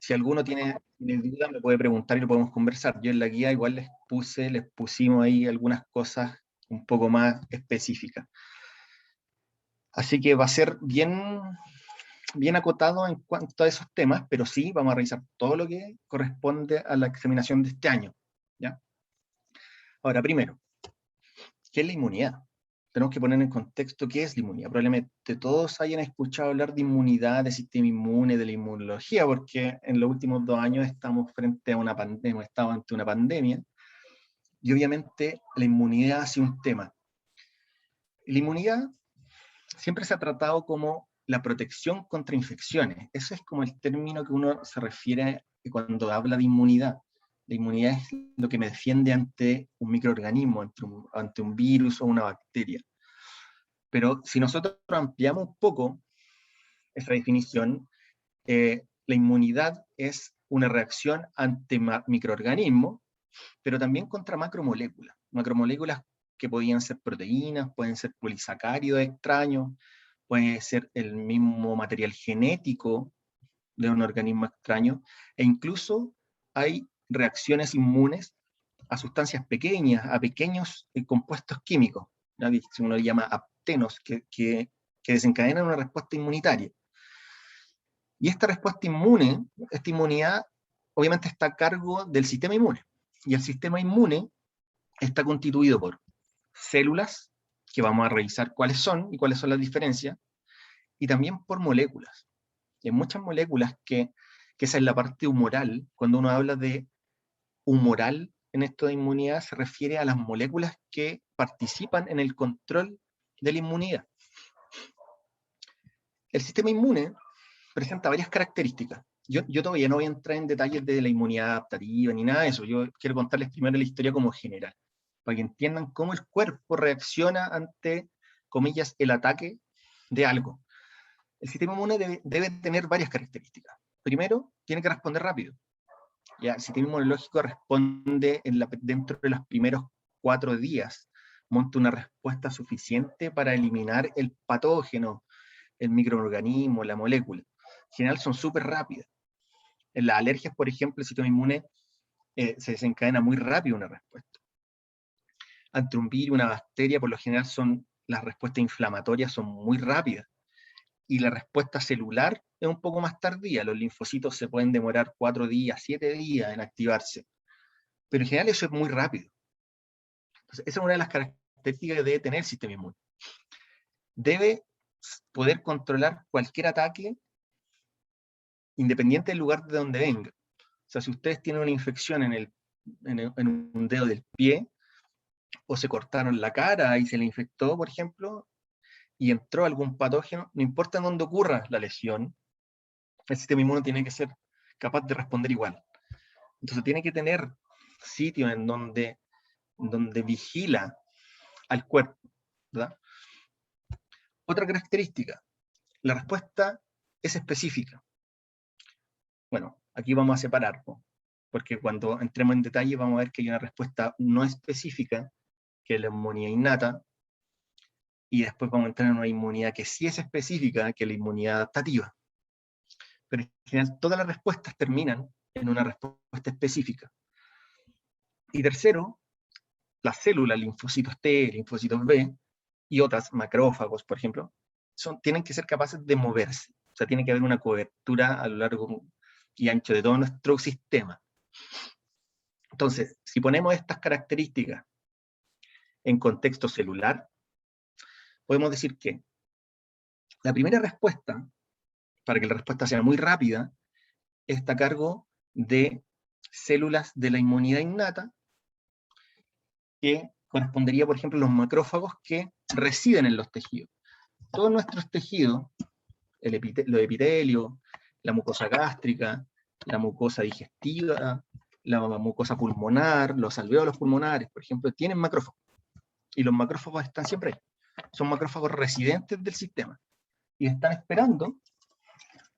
si alguno tiene duda, me puede preguntar y lo podemos conversar. Yo en la guía igual les pusimos ahí algunas cosas un poco más específicas. Así que va a ser bien acotado en cuanto a esos temas, pero sí vamos a revisar todo lo que corresponde a la examinación de este año, ¿ya? Ahora, primero, ¿qué es la inmunidad? Tenemos que poner en contexto qué es la inmunidad. Probablemente todos hayan escuchado hablar de inmunidad, de sistema inmune, de la inmunología, porque en los últimos 2 años estamos frente a una pandemia, estamos ante una pandemia, y obviamente la inmunidad ha sido un tema. La inmunidad siempre se ha tratado como la protección contra infecciones. Eso es como el término que uno se refiere cuando habla de inmunidad. La inmunidad es lo que me defiende ante un microorganismo, ante un virus o una bacteria. Pero si nosotros ampliamos un poco esa definición, la inmunidad es una reacción ante microorganismos, pero también contra macromoléculas. Macromoléculas que podían ser proteínas, pueden ser polisacáridos extraños, puede ser el mismo material genético de un organismo extraño, e incluso hay reacciones inmunes a sustancias pequeñas, a pequeños compuestos químicos, ¿no? Que uno llama aptenos, que desencadenan una respuesta inmunitaria. Y esta respuesta inmune, esta inmunidad, obviamente está a cargo del sistema inmune. Y el sistema inmune está constituido por células, que vamos a revisar cuáles son y cuáles son las diferencias, y también por moléculas. Hay muchas moléculas que esa es la parte humoral. Cuando uno habla de humoral en esto de inmunidad, se refiere a las moléculas que participan en el control de la inmunidad. El sistema inmune presenta varias características. Yo todavía no voy a entrar en detalles de la inmunidad adaptativa ni nada de eso. Yo quiero contarles primero la historia como general, para que entiendan cómo el cuerpo reacciona ante, comillas, el ataque de algo. El sistema inmune debe tener varias características. Primero, tiene que responder rápido. Ya, el sistema inmunológico responde dentro de los primeros 4 días, monta una respuesta suficiente para eliminar el patógeno, el microorganismo, la molécula. En general son súper rápidas. En las alergias, por ejemplo, el sistema inmune se desencadena muy rápido una respuesta. Ante un virus, una bacteria, por lo general las respuestas inflamatorias son muy rápidas. Y la respuesta celular es un poco más tardía. Los linfocitos se pueden demorar 4 días, 7 días en activarse. Pero en general eso es muy rápido. Entonces, esa es una de las características que debe tener el sistema inmune. Debe poder controlar cualquier ataque independiente del lugar de donde venga. O sea, si ustedes tienen una infección en un dedo del pie, o se cortaron la cara y se le infectó, por ejemplo, y entró algún patógeno, no importa en dónde ocurra la lesión, el sistema inmune tiene que ser capaz de responder igual. Entonces tiene que tener sitios en donde vigila al cuerpo, ¿verdad? Otra característica, la respuesta es específica. Bueno, aquí vamos a separar, ¿no? Porque cuando entremos en detalle vamos a ver que hay una respuesta no específica, que es la inmunidad innata, y después vamos a entrar en una inmunidad que sí es específica, que es la inmunidad adaptativa. Pero en general todas las respuestas terminan en una respuesta específica. Y tercero, las células, linfocitos T, linfocitos B, y otras, macrófagos, por ejemplo, tienen que ser capaces de moverse. O sea, tiene que haber una cobertura a lo largo y ancho de todo nuestro sistema. Entonces, si ponemos estas características en contexto celular, podemos decir que la primera respuesta, para que la respuesta sea muy rápida, está a cargo de células de la inmunidad innata, que correspondería, por ejemplo, a los macrófagos que residen en los tejidos. Todos nuestros tejidos, los epitelios, la mucosa gástrica, la mucosa digestiva, la mucosa pulmonar, los alvéolos pulmonares, por ejemplo, tienen macrófagos. Y los macrófagos están siempre ahí. Son macrófagos residentes del sistema. Y están esperando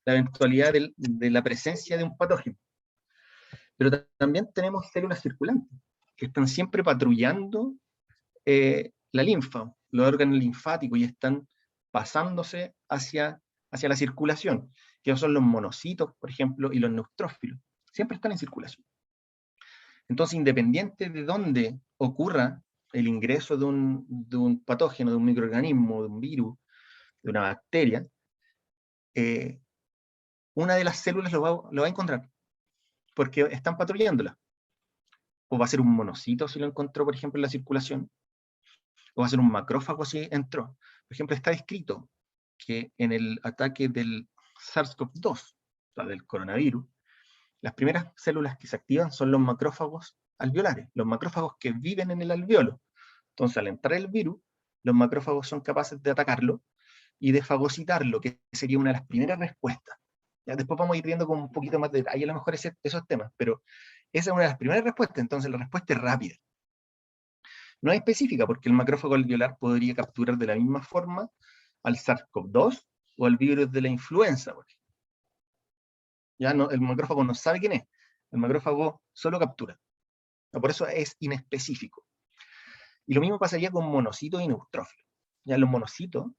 la eventualidad de la presencia de un patógeno. Pero también tenemos células circulantes, que están siempre patrullando la linfa, los órganos linfáticos, y están pasándose hacia la circulación, que son los monocitos, por ejemplo, y los neutrófilos. Siempre están en circulación. Entonces, independiente de dónde ocurra el ingreso de un patógeno, de un microorganismo, de un virus, de una bacteria, una de las células lo va a encontrar, porque están patrullándola. O va a ser un monocito si lo encontró, por ejemplo, en la circulación, o va a ser un macrófago si entró. Por ejemplo, está descrito que en el ataque del SARS-CoV-2, o sea, del coronavirus, las primeras células que se activan son los macrófagos alveolares, los macrófagos que viven en el alveolo. Entonces, al entrar el virus, los macrófagos son capaces de atacarlo y de fagocitarlo, que sería una de las primeras respuestas. Ya, después vamos a ir viendo con un poquito más de detalle a lo mejor esos temas, pero esa es una de las primeras respuestas, entonces la respuesta es rápida. No es específica, porque el macrófago alveolar podría capturar de la misma forma al SARS-CoV-2 o al virus de la influenza. Ya no, el macrófago no sabe quién es, el macrófago solo captura. Por eso es inespecífico. Y lo mismo pasaría con monocitos y neutrófilos. Ya los monocitos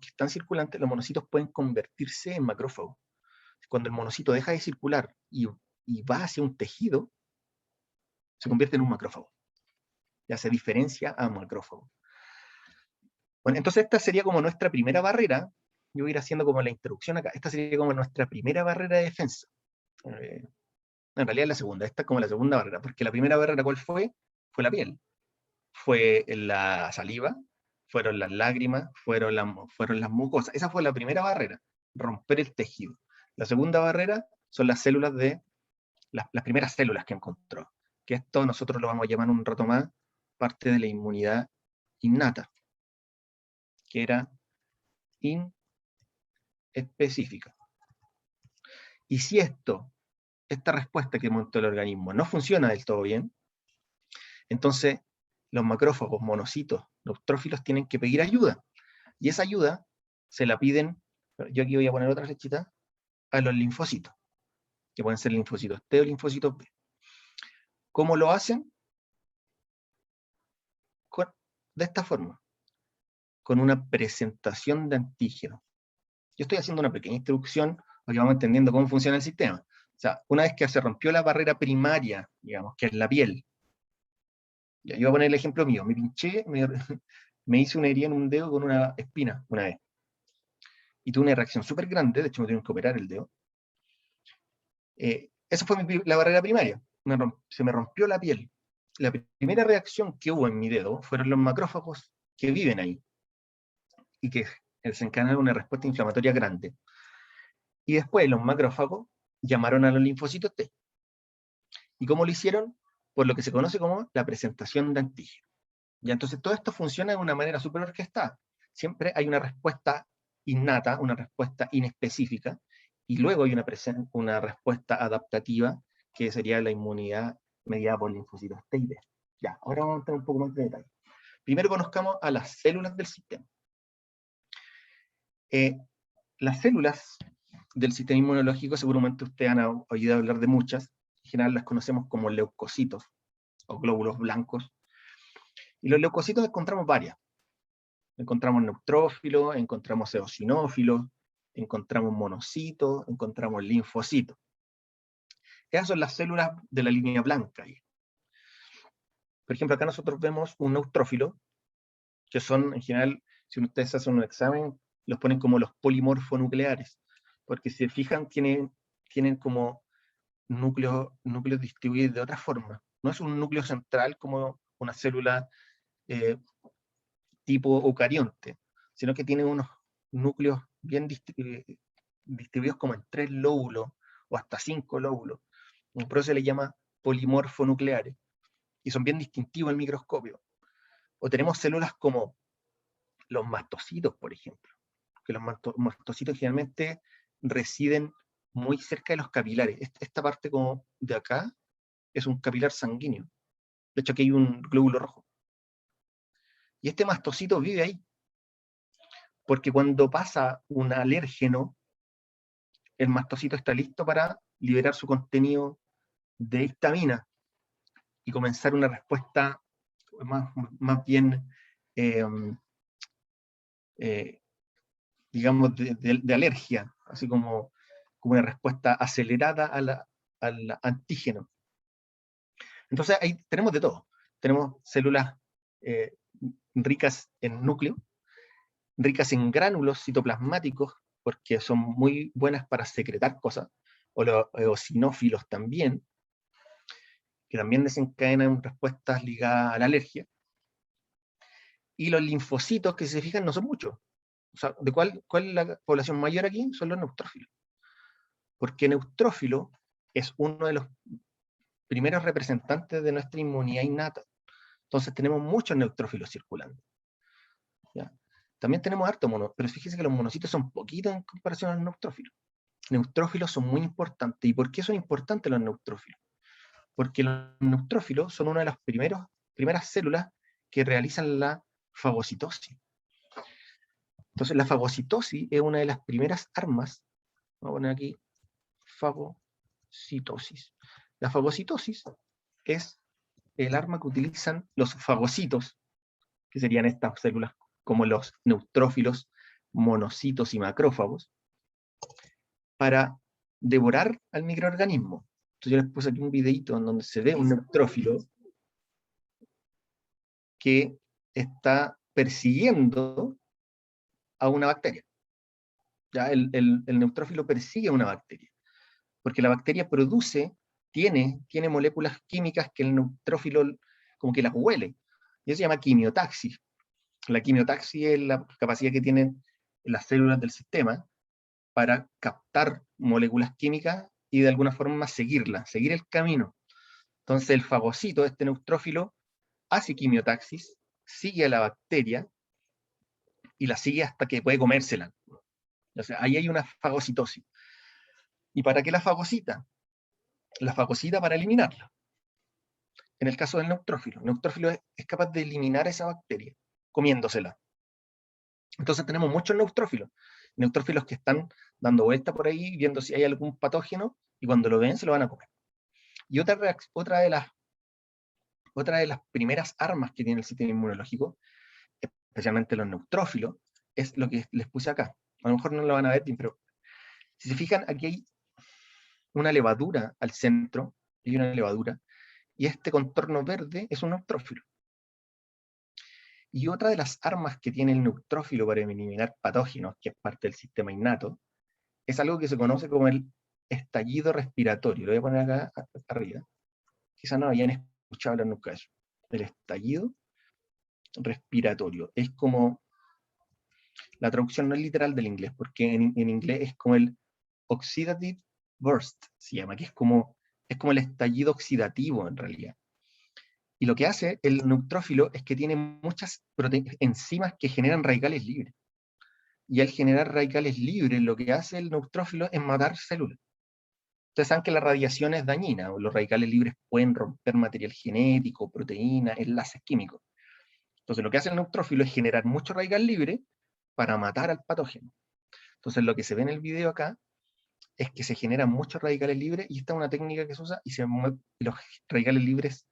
que están circulantes, los monocitos pueden convertirse en macrófagos. Cuando el monocito deja de circular y va hacia un tejido, se convierte en un macrófago. Ya se diferencia a macrófago. Bueno, entonces esta sería como nuestra primera barrera. Yo voy a ir haciendo como la introducción acá. Esta sería como nuestra primera barrera de defensa. En realidad es la segunda. Esta es como la segunda barrera, porque la primera barrera, ¿cuál fue? Fue la piel. Fue la saliva, fueron las lágrimas, fueron las mucosas. Esa fue la primera barrera, romper el tejido. La segunda barrera son las células las primeras células que encontró, que esto nosotros lo vamos a llamar un rato más parte de la inmunidad innata, que era inespecífica. Y si esta respuesta que montó el organismo no funciona del todo bien, entonces los macrófagos, monocitos, neutrófilos tienen que pedir ayuda. Y esa ayuda se la piden, yo aquí voy a poner otra flechita, a los linfocitos, que pueden ser linfocitos T o linfocitos B. ¿Cómo lo hacen? De esta forma, con una presentación de antígeno. Yo estoy haciendo una pequeña introducción para que vamos entendiendo cómo funciona el sistema. O sea, una vez que se rompió la barrera primaria, digamos, que es la piel, yo voy a poner el ejemplo mío, me pinché, me hice una herida en un dedo con una espina una vez. Y tuve una reacción súper grande, de hecho me tuvieron que operar el dedo. Esa fue la barrera primaria. Se me rompió la piel. La primera reacción que hubo en mi dedo fueron los macrófagos que viven ahí y que desencadenaron una respuesta inflamatoria grande. Y después los macrófagos llamaron a los linfocitos T. ¿Y cómo lo hicieron? Por lo que se conoce como la presentación de antígeno. Y entonces todo esto funciona de una manera súper orquestada. Siempre hay una respuesta innata, una respuesta inespecífica, y luego hay una respuesta adaptativa, que sería la inmunidad mediada por linfocitos T y B. Ya, ahora vamos a entrar un poco más de detalle. Primero conozcamos a las células del sistema. Las células del sistema inmunológico, seguramente ustedes han oído hablar de muchas, en general las conocemos como leucocitos, o glóbulos blancos, y los leucocitos encontramos varias. Encontramos neutrófilos, encontramos eosinófilos, encontramos monocitos, encontramos linfocitos. Esas son las células de la línea blanca. Por ejemplo, acá nosotros vemos un neutrófilo, que son, en general, si ustedes hacen un examen, los ponen como los polimorfonucleares, porque si se fijan, tienen como núcleos distribuidos de otra forma. No es un núcleo central como una célula tipo eucarionte, sino que tiene unos núcleos bien distribuidos como en 3 lóbulos o hasta 5 lóbulos. Por eso se le llama polimorfonucleares, y son bien distintivos al microscopio. O tenemos células como los mastocitos, por ejemplo, que los mastocitos generalmente residen muy cerca de los capilares. Esta parte como de acá es un capilar sanguíneo. De hecho, aquí hay un glóbulo rojo. Y este mastocito vive ahí, porque cuando pasa un alérgeno, el mastocito está listo para liberar su contenido de histamina y comenzar una respuesta más bien, digamos, de alergia. así como una respuesta acelerada al antígeno. Entonces ahí tenemos de todo. Tenemos células ricas en núcleo, ricas en gránulos citoplasmáticos, porque son muy buenas para secretar cosas, o los eosinófilos también, que también desencadenan respuestas ligadas a la alergia. Y los linfocitos, que si se fijan, no son muchos. O sea, ¿cuál es la población mayor aquí? Son los neutrófilos. Porque neutrófilo es uno de los primeros representantes de nuestra inmunidad innata. Entonces tenemos muchos neutrófilos circulando. ¿Ya? También tenemos harto mono, pero fíjense que los monocitos son poquitos en comparación a los neutrófilos. Neutrófilos son muy importantes. ¿Y por qué son importantes los neutrófilos? Porque los neutrófilos son una de las primeras células que realizan la fagocitosis. Entonces la fagocitosis es una de las primeras armas. Vamos a poner aquí fagocitosis. La fagocitosis es el arma que utilizan los fagocitos, que serían estas células como los neutrófilos, monocitos y macrófagos, para devorar al microorganismo. Entonces yo les puse aquí un videito en donde se ve un neutrófilo que está persiguiendo a una bacteria. ¿Ya? El neutrófilo persigue a una bacteria, porque la bacteria tiene moléculas químicas que el neutrófilo como que las huele, y eso se llama quimiotaxis. La quimiotaxis es la capacidad que tienen las células del sistema para captar moléculas químicas y de alguna forma seguir el camino. Entonces el fagocito, este neutrófilo, hace quimiotaxis, sigue a la bacteria y la sigue hasta que puede comérsela. O sea, ahí hay una fagocitosis. ¿Y para qué la fagocita? La fagocita para eliminarla. En el caso del neutrófilo, el neutrófilo es capaz de eliminar esa bacteria comiéndosela. Entonces tenemos muchos neutrófilos que están dando vuelta por ahí, viendo si hay algún patógeno, y cuando lo ven se lo van a comer. Y otra de las primeras armas que tiene el sistema inmunológico, especialmente los neutrófilos, es lo que les puse acá. A lo mejor no lo van a ver, pero si se fijan, aquí hay una levadura al centro, hay una levadura, y este contorno verde es un neutrófilo. Y otra de las armas que tiene el neutrófilo para eliminar patógenos, que es parte del sistema innato, es algo que se conoce como el estallido respiratorio. Lo voy a poner acá arriba. Quizás no habían escuchado hablar nunca de eso. El estallido respiratorio. Es como, la traducción no es literal del inglés, porque en inglés es como el oxidative burst, se llama, que es como el estallido oxidativo en realidad. Y lo que hace el neutrófilo es que tiene muchas enzimas que generan radicales libres. Y al generar radicales libres, lo que hace el neutrófilo es matar células. Ustedes saben que la radiación es dañina, o los radicales libres pueden romper material genético, proteínas, enlaces químicos. Entonces lo que hace el neutrófilo es generar mucho radical libre para matar al patógeno. Entonces lo que se ve en el video acá es que se generan muchos radicales libres, y esta es una técnica que se usa, y los radicales libres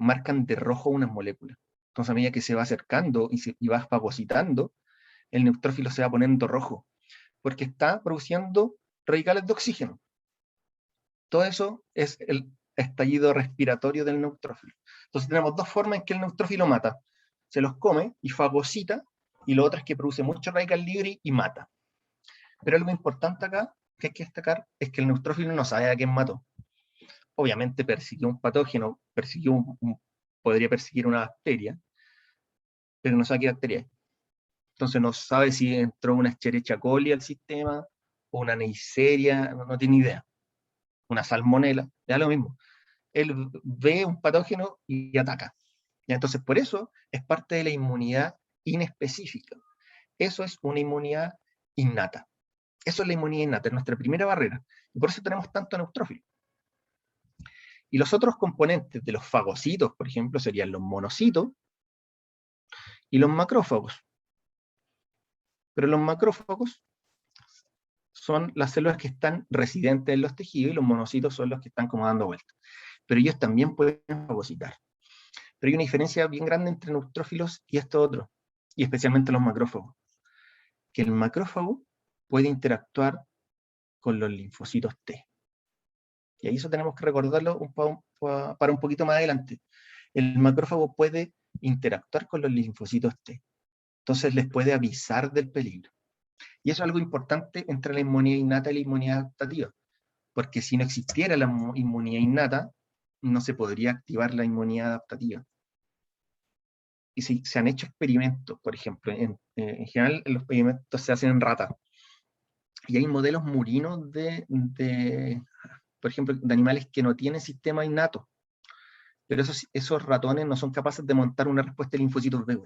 marcan de rojo unas moléculas. Entonces a medida que se va acercando y va fagocitando, el neutrófilo se va poniendo rojo, porque está produciendo radicales de oxígeno. Todo eso es el estallido respiratorio del neutrófilo. Entonces tenemos dos formas en que el neutrófilo mata. Se los come y fagocita, y lo otro es que produce mucho radical libre y mata. Pero algo importante acá que hay que destacar es que el neutrófilo no sabe a quién mató. Obviamente persiguió un patógeno, podría perseguir una bacteria, pero no sabe qué bacteria es. Entonces no sabe si entró una Escherichia coli al sistema, o una Neisseria, no tiene idea. Una salmonela, da lo mismo. Él ve un patógeno y ataca. Y entonces por eso es parte de la inmunidad inespecífica. Eso es una inmunidad innata. Eso es la inmunidad innata, es nuestra primera barrera. Y por eso tenemos tanto neutrófilo. Y los otros componentes de los fagocitos, por ejemplo, serían los monocitos y los macrófagos. Pero los macrófagos son las células que están residentes en los tejidos, y los monocitos son los que están como dando vueltas. Pero ellos también pueden fagocitar. Pero hay una diferencia bien grande entre neutrófilos y estos otros, y especialmente los macrófagos. Que el macrófago puede interactuar con los linfocitos T. Y ahí eso tenemos que recordarlo para un poquito más adelante. El macrófago puede interactuar con los linfocitos T. Entonces les puede avisar del peligro. Y eso es algo importante entre la inmunidad innata y la inmunidad adaptativa. Porque si no existiera la inmunidad innata, no se podría activar la inmunidad adaptativa. Y se han hecho experimentos, por ejemplo, en general los experimentos se hacen en ratas. Y hay modelos murinos por ejemplo, de animales que no tienen sistema innato. Pero esos ratones no son capaces de montar una respuesta de linfocitos B.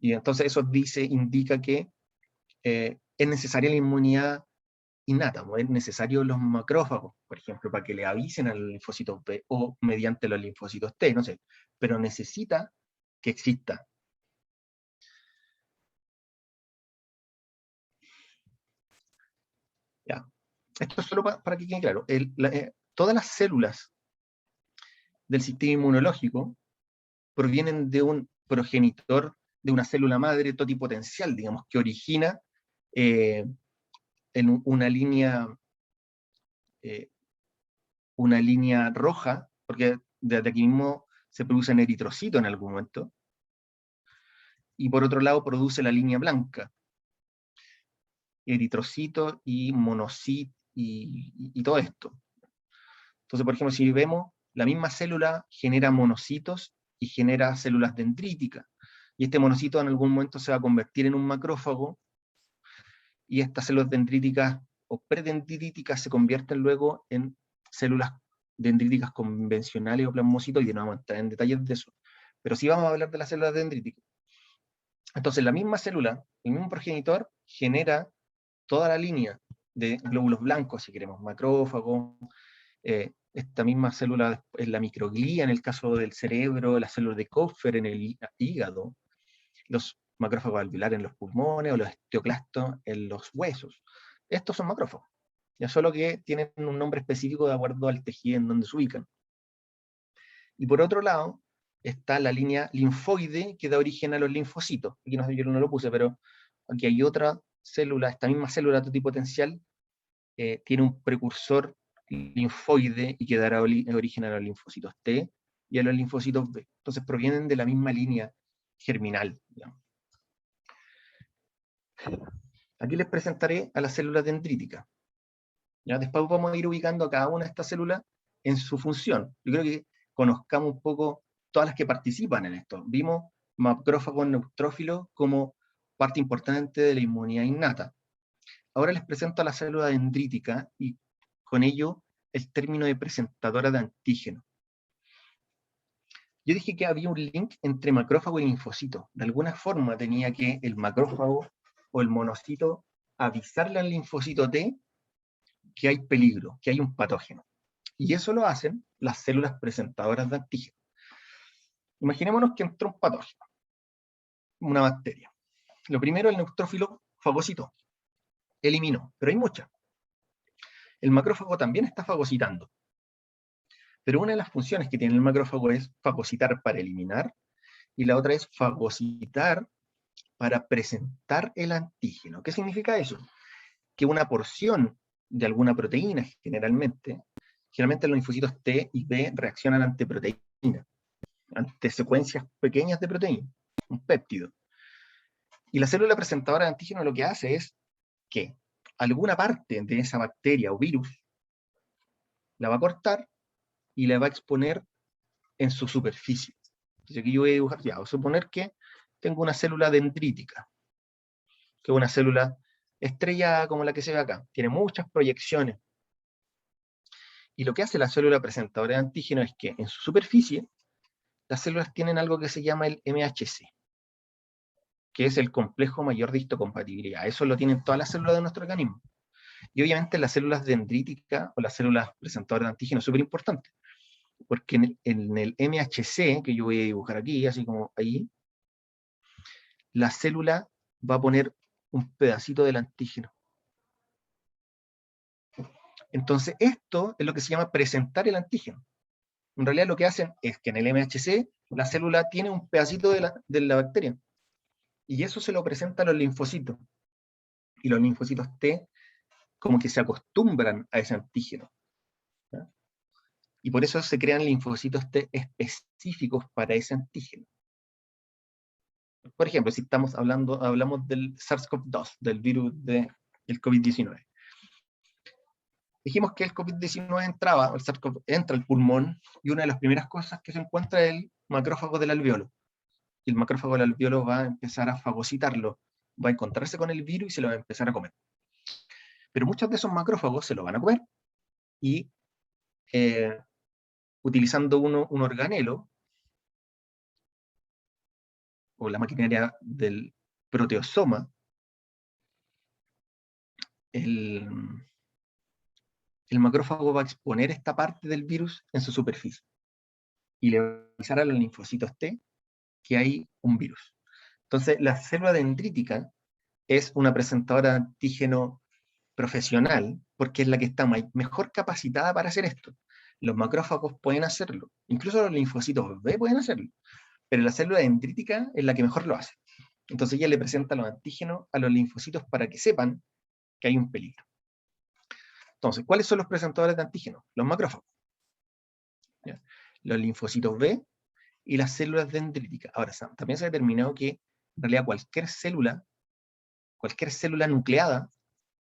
Y entonces eso indica que es necesaria la inmunidad innata, es necesario los macrófagos, por ejemplo, para que le avisen a los linfocitos B o mediante los linfocitos T, no sé, pero necesita que exista. Ya. Esto es solo para que quede claro. Todas las células del sistema inmunológico provienen de un progenitor, de una célula madre totipotencial, digamos, que origina en una línea roja, porque desde aquí mismo se produce en eritrocito en algún momento, y por otro lado produce la línea blanca, eritrocito y monocito y todo esto. Entonces, por ejemplo, si vemos, la misma célula genera monocitos y genera células dendríticas, y este monocito en algún momento se va a convertir en un macrófago, y estas células dendríticas o predendríticas se convierten luego en células dendríticas convencionales o plasmocitoides, no vamos a entrar en detalles de eso, pero sí vamos a hablar de las células dendríticas. Entonces la misma célula, el mismo progenitor, genera toda la línea de glóbulos blancos, si queremos, macrófagos, esta misma célula es la microglía en el caso del cerebro, las células de Kupffer en el hígado, los macrófagos alveolares en los pulmones o los osteoclastos en los huesos. Estos son macrófagos, ya solo que tienen un nombre específico de acuerdo al tejido en donde se ubican. Y por otro lado, está la línea linfoide que da origen a los linfocitos. Aquí yo no lo puse, pero aquí hay otra célula, esta misma célula totipotencial tiene un precursor linfoide y que dará origen a los linfocitos T y a los linfocitos B. Entonces provienen de la misma línea germinal, digamos. Aquí les presentaré a las células dendríticas. ¿Ya? Después vamos a ir ubicando a cada una de estas células en su función. Yo creo que conozcamos un poco todas las que participan en esto. Vimos macrófagos neutrófilos como parte importante de la inmunidad innata. Ahora les presento a la célula dendrítica y con ello el término de presentadora de antígeno. Yo dije que había un link entre macrófago y linfocito. De alguna forma tenía que el macrófago o el monocito avisarle al linfocito T que hay peligro, que hay un patógeno. Y eso lo hacen las células presentadoras de antígeno. Imaginémonos que entró un patógeno, una bacteria. Lo primero, el neutrófilo fagocitó, eliminó, pero hay muchas. El macrófago también está fagocitando. Pero una de las funciones que tiene el macrófago es fagocitar para eliminar, y la otra es fagocitar para presentar el antígeno. ¿Qué significa eso? Que una porción de alguna proteína, generalmente los linfocitos T y B reaccionan ante proteínas, ante secuencias pequeñas de proteína, un péptido. Y la célula presentadora de antígeno lo que hace es que alguna parte de esa bacteria o virus la va a cortar y la va a exponer en su superficie. Entonces aquí yo voy a dibujar, ya, voy a suponer que tengo una célula dendrítica, que es una célula estrellada como la que se ve acá, tiene muchas proyecciones. Y lo que hace la célula presentadora de antígeno es que en su superficie las células tienen algo que se llama el MHC, que es el complejo mayor de histocompatibilidad. Eso lo tienen todas las células de nuestro organismo. Y obviamente las células dendríticas o las células presentadoras de antígeno es súper importante, porque en el MHC, que yo voy a dibujar aquí, así como ahí, la célula va a poner un pedacito del antígeno. Entonces esto es lo que se llama presentar el antígeno. En realidad lo que hacen es que en el MHC la célula tiene un pedacito de la bacteria, y eso se lo presenta a los linfocitos. y los linfocitos T como que se acostumbran a ese antígeno, ¿ya? Y por eso se crean linfocitos T específicos para ese antígeno. Por ejemplo, si hablamos del SARS-CoV-2, del virus del COVID-19. Dijimos que el COVID-19 el SARS-CoV entra al pulmón, y una de las primeras cosas que se encuentra es el macrófago del alveolo. Y el macrófago del alveolo va a empezar a fagocitarlo, va a encontrarse con el virus y se lo va a empezar a comer. Pero muchos de esos macrófagos se lo van a comer, y utilizando un organelo, o la maquinaria del proteosoma, el macrófago va a exponer esta parte del virus en su superficie, y le va a avisar a los linfocitos T que hay un virus. Entonces, la célula dendrítica es una presentadora de antígeno profesional, porque es la que está mejor capacitada para hacer esto. Los macrófagos pueden hacerlo, incluso los linfocitos B pueden hacerlo, pero la célula dendrítica es la que mejor lo hace. Entonces ella le presenta los antígenos a los linfocitos para que sepan que hay un peligro. Entonces, ¿cuáles son los presentadores de antígenos? Los macrófagos, ¿ya? Los linfocitos B y las células dendríticas. Ahora, también se ha determinado que en realidad cualquier célula nucleada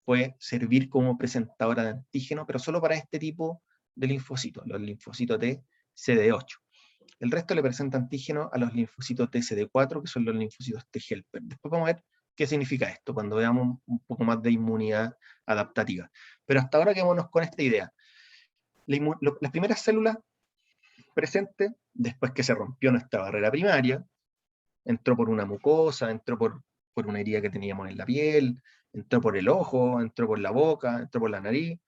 puede servir como presentadora de antígeno, pero solo para este tipo de linfocitos, los linfocitos T CD8. El resto le presenta antígeno a los linfocitos T CD4, que son los linfocitos T helper. Después vamos a ver qué significa esto cuando veamos un poco más de inmunidad adaptativa. Pero hasta ahora quedémonos con esta idea. Las primeras células presentes, después que se rompió nuestra barrera primaria, entró por una mucosa, entró por una herida que teníamos en la piel, entró por el ojo, entró por la boca, entró por la nariz.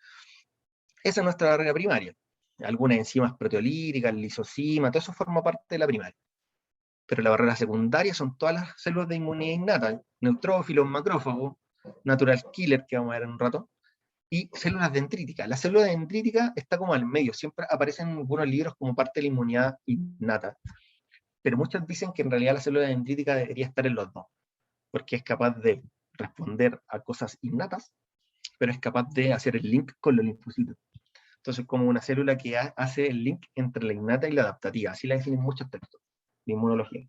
Esa es nuestra barrera primaria. Algunas enzimas proteolíticas, lisosima, todo eso forma parte de la primaria. Pero la barrera secundaria son todas las células de inmunidad innata, neutrófilos, macrófagos, natural killer, que vamos a ver en un rato, y células dendríticas. La célula dendrítica está como al medio, siempre aparecen en algunos libros como parte de la inmunidad innata, pero muchos dicen que en realidad la célula dendrítica debería estar en los dos, porque es capaz de responder a cosas innatas, pero es capaz de hacer el link con los linfocitos. Entonces, como una célula que hace el link entre la innata y la adaptativa, así la definen muchos textos de inmunología.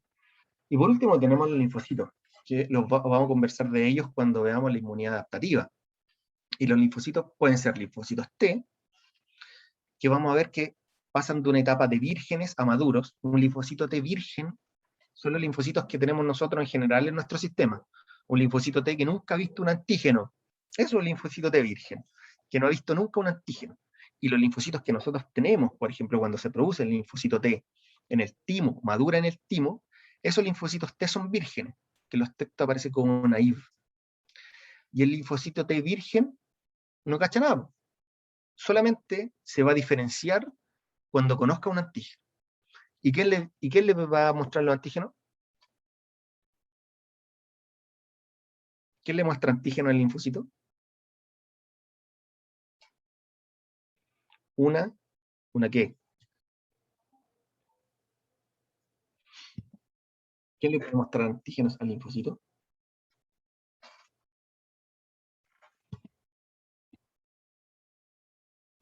Y por último tenemos los linfocitos, que vamos a conversar de ellos cuando veamos la inmunidad adaptativa. Y los linfocitos pueden ser linfocitos T, que vamos a ver que pasan de una etapa de vírgenes a maduros. Un linfocito T virgen son los linfocitos que tenemos nosotros en general en nuestro sistema. Un linfocito T que nunca ha visto un antígeno, es un linfocito T virgen, que no ha visto nunca un antígeno. Y los linfocitos que nosotros tenemos, por ejemplo, cuando se produce el linfocito T en el timo, madura en el timo, esos linfocitos T son vírgenes, que los textos aparecen como naive. Y el linfocito T virgen no cacha nada. Solamente se va a diferenciar cuando conozca un antígeno. ¿Y qué le va a mostrar los antígenos? ¿Qué le muestra antígeno al linfocito? ¿Una qué? ¿Qué le puede mostrar antígenos al linfocito?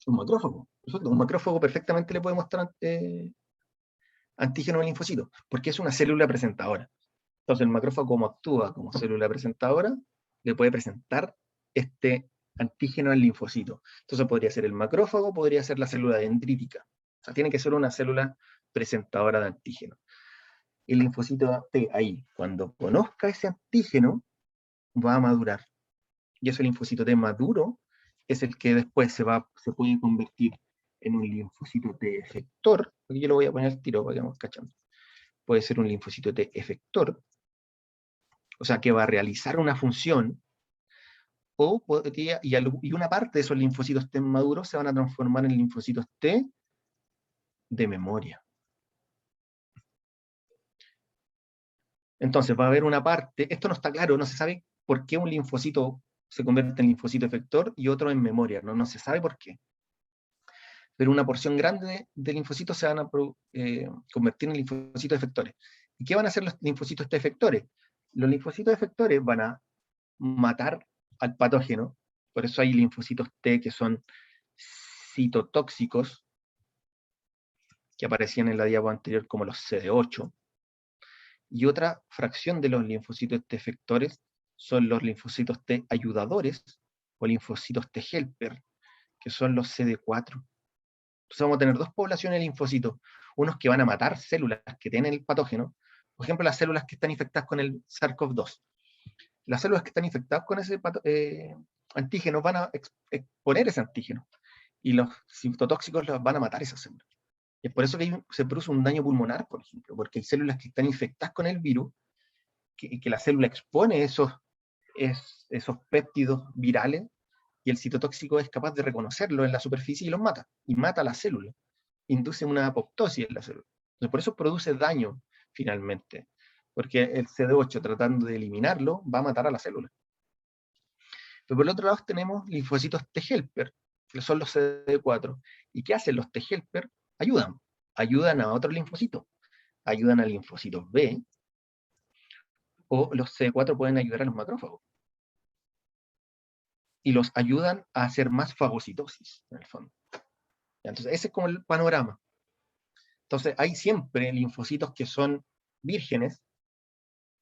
Un macrófago. Un macrófago perfectamente le puede mostrar antígeno al linfocito, porque es una célula presentadora. Entonces el macrófago, como actúa como célula presentadora, le puede presentar este antígeno al linfocito. Entonces podría ser el macrófago, podría ser la célula dendrítica. O sea, tiene que ser una célula presentadora de antígeno. El linfocito T ahí, cuando conozca ese antígeno, va a madurar. Y ese linfocito T maduro es el que después se puede convertir en un linfocito T efector. Aquí yo lo voy a poner al tiro para que vamos cachando. Puede ser un linfocito T efector, o sea, que va a realizar una función, y una parte de esos linfocitos T maduros se van a transformar en linfocitos T de memoria. Entonces va a haber una parte, esto no está claro, no se sabe por qué un linfocito se convierte en linfocito efector y otro en memoria, no se sabe por qué. Pero una porción grande de linfocitos se van a convertir en linfocitos efectores. ¿Y qué van a hacer los linfocitos T efectores? Los linfocitos efectores van a matar al patógeno. Por eso hay linfocitos T que son citotóxicos, que aparecían en la diapo anterior como los CD8. Y otra fracción de los linfocitos T efectores son los linfocitos T ayudadores o linfocitos T helper, que son los CD4. Entonces vamos a tener dos poblaciones de linfocitos, unos que van a matar células que tienen el patógeno, por ejemplo las células que están infectadas con el SARS-CoV-2. Las células que están infectadas con ese antígeno van a exponer ese antígeno, y los citotóxicos van a matar esas células. Es por eso que se produce un daño pulmonar, por ejemplo, porque hay células que están infectadas con el virus, que la célula expone esos péptidos virales, y el citotóxico es capaz de reconocerlo en la superficie y los mata, y mata a la célula, induce una apoptosis en la célula. Entonces, por eso produce daño finalmente, porque el CD8 tratando de eliminarlo va a matar a la célula. Pero por el otro lado tenemos linfocitos T helper, que son los CD4. ¿Y qué hacen los T helper? Ayudan a otros linfocitos, ayudan a linfocitos B, o los CD4 pueden ayudar a los macrófagos. Y los ayudan a hacer más fagocitosis, en el fondo. Entonces, ese es como el panorama. Entonces, hay siempre linfocitos que son vírgenes,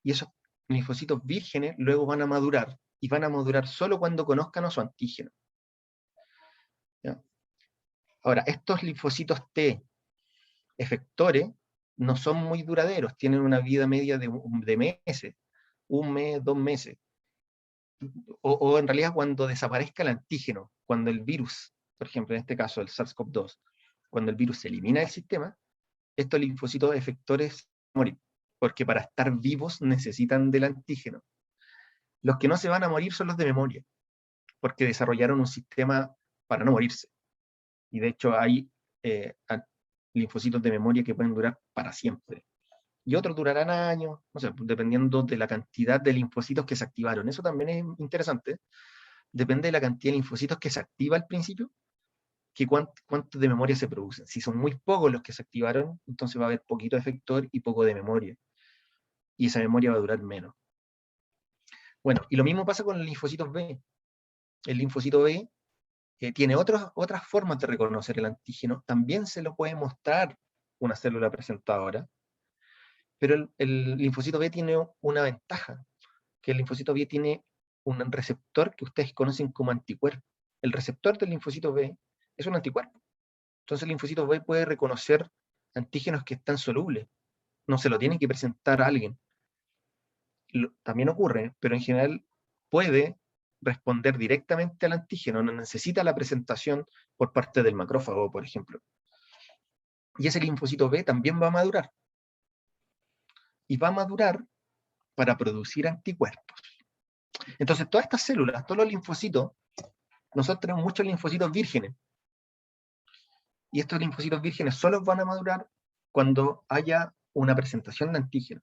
y esos linfocitos vírgenes luego van a madurar, y van a madurar solo cuando conozcan a su antígeno. ¿Ya? Ahora, estos linfocitos T efectores no son muy duraderos, tienen una vida media de meses, 1 mes, 2 meses. O en realidad cuando desaparezca el antígeno, cuando el virus, por ejemplo en este caso el SARS-CoV-2, cuando el virus se elimina del sistema, estos linfocitos efectores morir, porque para estar vivos necesitan del antígeno. Los que no se van a morir son los de memoria, porque desarrollaron un sistema para no morirse. Y de hecho hay linfocitos de memoria que pueden durar para siempre. Y otros durarán años, no sé, dependiendo de la cantidad de linfocitos que se activaron. Eso también es interesante. Depende de la cantidad de linfocitos que se activa al principio, que cuánto de memoria se producen. Si son muy pocos los que se activaron, entonces va a haber poquito efector y poco de memoria. Y esa memoria va a durar menos. Bueno, y lo mismo pasa con los linfocitos B. El linfocito B tiene otras formas de reconocer el antígeno. También se lo puede mostrar una célula presentadora, pero el linfocito B tiene una ventaja, que el linfocito B tiene un receptor que ustedes conocen como anticuerpo. El receptor del linfocito B es un anticuerpo. Entonces el linfocito B puede reconocer antígenos que están solubles. No se lo tiene que presentar a alguien. También ocurre, pero en general puede responder directamente al antígeno, no necesita la presentación por parte del macrófago, por ejemplo. Y ese linfocito B también va a madurar. Y va a madurar para producir anticuerpos. Entonces, todas estas células, todos los linfocitos, nosotros tenemos muchos linfocitos vírgenes. Y estos linfocitos vírgenes solo van a madurar cuando haya una presentación de antígeno,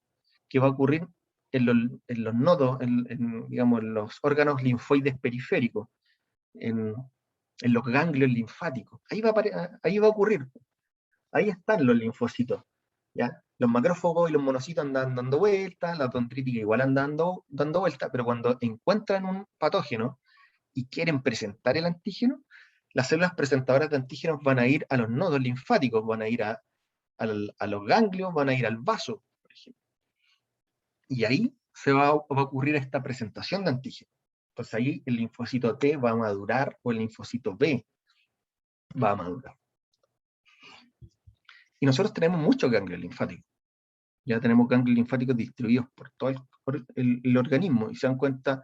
que va a ocurrir en los nodos, digamos, en los órganos linfoides periféricos, en los ganglios linfáticos. Ahí va a ocurrir. Ahí están los linfocitos. ¿Ya? Los macrófagos y los monocitos andan dando vueltas, la dendrítica igual andan dando vueltas, pero cuando encuentran un patógeno y quieren presentar el antígeno, las células presentadoras de antígenos van a ir a los nodos linfáticos, van a ir a los ganglios, van a ir al vaso, por ejemplo. Y ahí se va a ocurrir esta presentación de antígeno. Entonces ahí el linfocito T va a madurar, o el linfocito B va a madurar. Y nosotros tenemos muchos ganglios linfáticos. Ya tenemos ganglios linfáticos distribuidos por todo el organismo. Y se dan cuenta,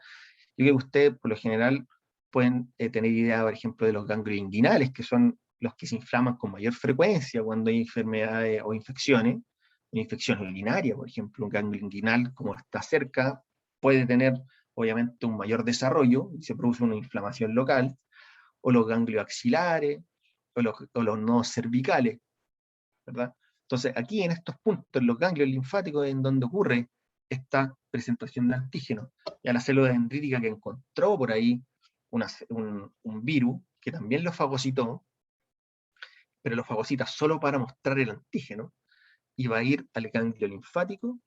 yo creo que ustedes por lo general pueden tener idea, por ejemplo, de los ganglios inguinales, que son los que se inflaman con mayor frecuencia cuando hay enfermedades o infecciones. Una infección urinaria, por ejemplo, un ganglio inguinal, como está cerca, puede tener obviamente un mayor desarrollo y se produce una inflamación local, o los ganglios axilares, o los nodos cervicales, ¿verdad? Entonces, aquí en estos puntos, los ganglios linfáticos, en donde ocurre esta presentación de antígenos, y a la célula dendrítica que encontró por ahí un virus, que también lo fagocitó, pero lo fagocita solo para mostrar el antígeno, y va a ir al ganglio linfático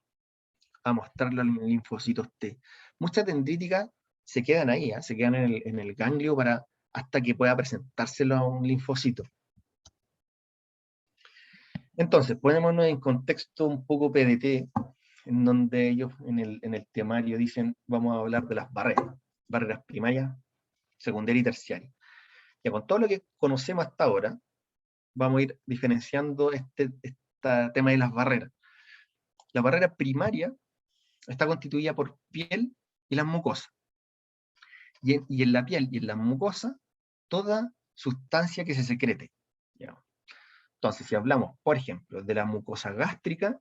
a mostrarlo a los linfocitos T. Muchas dendríticas se quedan ahí, se quedan en el ganglio hasta que pueda presentárselo a un linfocito. Entonces, ponémonos en contexto un poco PDT, en donde ellos en el temario dicen, vamos a hablar de las barreras primarias, secundarias y terciarias. Y con todo lo que conocemos hasta ahora, vamos a ir diferenciando este tema de las barreras. La barrera primaria está constituida por piel y las mucosas. Y en la piel y en la mucosa, toda sustancia que se secrete. ¿Ya? Entonces, si hablamos, por ejemplo, de la mucosa gástrica,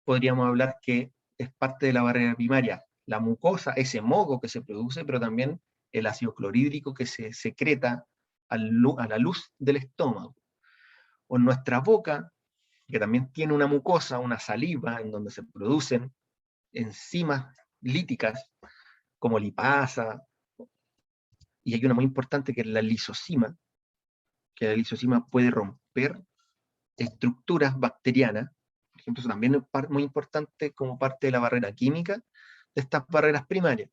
podríamos hablar que es parte de la barrera primaria la mucosa, ese moco que se produce, pero también el ácido clorhídrico que se secreta a la luz del estómago. O en nuestra boca, que también tiene una mucosa, una saliva, en donde se producen enzimas líticas, como lipasa, y hay una muy importante que es la lisosima, que la lisosima puede romper estructuras bacterianas. Por ejemplo, eso también es muy importante como parte de la barrera química de estas barreras primarias.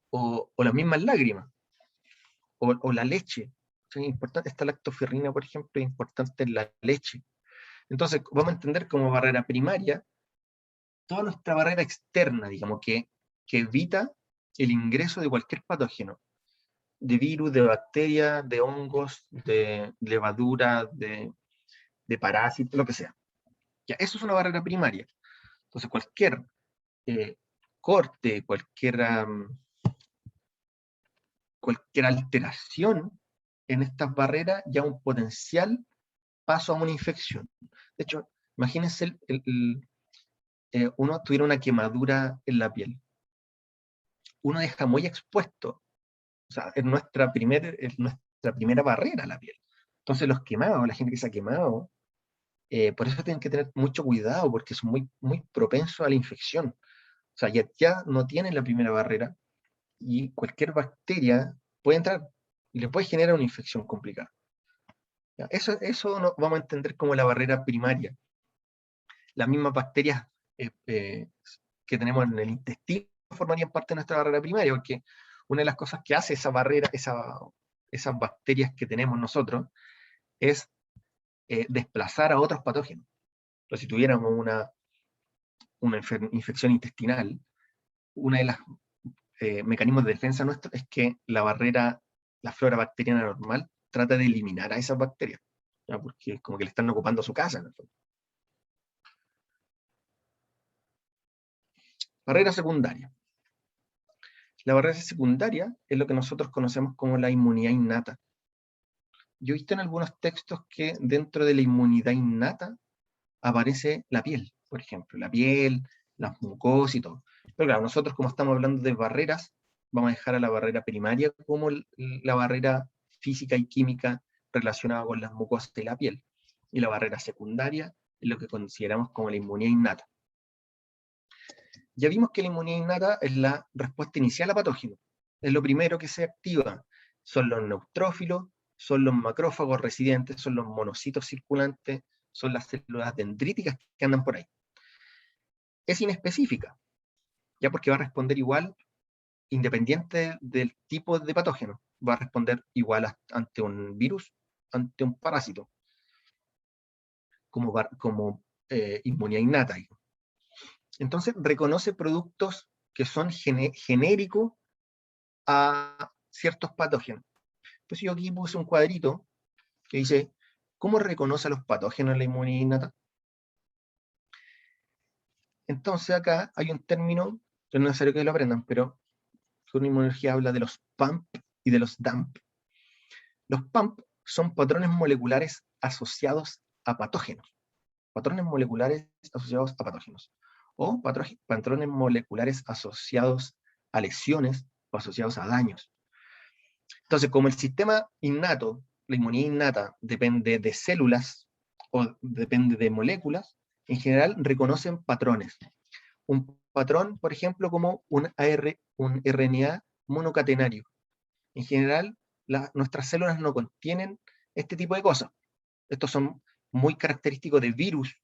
O las mismas lágrimas, o la leche. Es importante, esta lactoferrina, por ejemplo, es importante en la leche. Entonces, vamos a entender como barrera primaria toda nuestra barrera externa, digamos, que evita el ingreso de cualquier patógeno, de virus, de bacterias, de hongos, de levadura, de parásitos, lo que sea. Ya, eso es una barrera primaria. Entonces, cualquier corte, cualquier alteración en estas barreras, ya un potencial paso a una infección. De hecho, imagínense uno tuviera una quemadura en la piel. Uno deja muy expuesto, o sea, es nuestra primera barrera la piel. Entonces los quemados, la gente que se ha quemado, por eso tienen que tener mucho cuidado, porque son muy propensos a la infección. O sea, ya no tienen la primera barrera, y cualquier bacteria puede entrar y le puede generar una infección complicada. ¿Ya? Eso vamos a entender como la barrera primaria. Las mismas bacterias que tenemos en el intestino formarían parte de nuestra barrera primaria, porque una de las cosas que hace esa barrera, esas bacterias que tenemos nosotros, es desplazar a otros patógenos. Entonces, si tuviéramos una infección intestinal, uno de los mecanismos de defensa nuestro es que la flora bacteriana normal, trata de eliminar a esas bacterias, ¿ya? Porque es como que le están ocupando su casa, ¿no? Barrera secundaria. La barrera secundaria es lo que nosotros conocemos como la inmunidad innata. Yo he visto en algunos textos que dentro de la inmunidad innata aparece la piel, por ejemplo, la piel, las mucosas y todo. Pero claro, nosotros como estamos hablando de barreras, vamos a dejar a la barrera primaria como la barrera física y química relacionada con las mucosas y la piel. Y la barrera secundaria es lo que consideramos como la inmunidad innata. Ya vimos que la inmunidad innata es la respuesta inicial a patógenos. Es lo primero que se activa. Son los neutrófilos, son los macrófagos residentes, son los monocitos circulantes, son las células dendríticas que andan por ahí. Es inespecífica, ya porque va a responder igual, independiente del tipo de patógeno. Va a responder igual ante un virus, ante un parásito, como inmunidad innata. Entonces, reconoce productos que son genéricos a ciertos patógenos. Entonces yo aquí puse un cuadrito que dice, ¿cómo reconoce a los patógenos la inmunidad innata? Entonces acá hay un término, no es necesario que lo aprendan, pero con inmunología habla de los PAMP y de los DAMP. Los PAMP son patrones moleculares asociados a patógenos. Patrones moleculares asociados a patógenos. O patrones moleculares asociados a lesiones o asociados a daños. Entonces, como el sistema innato, la inmunidad innata, depende de células o depende de moléculas, en general reconocen patrones. Un patrón, por ejemplo, como un RNA monocatenario. En general, nuestras células no contienen este tipo de cosas. Estos son muy característicos de virus,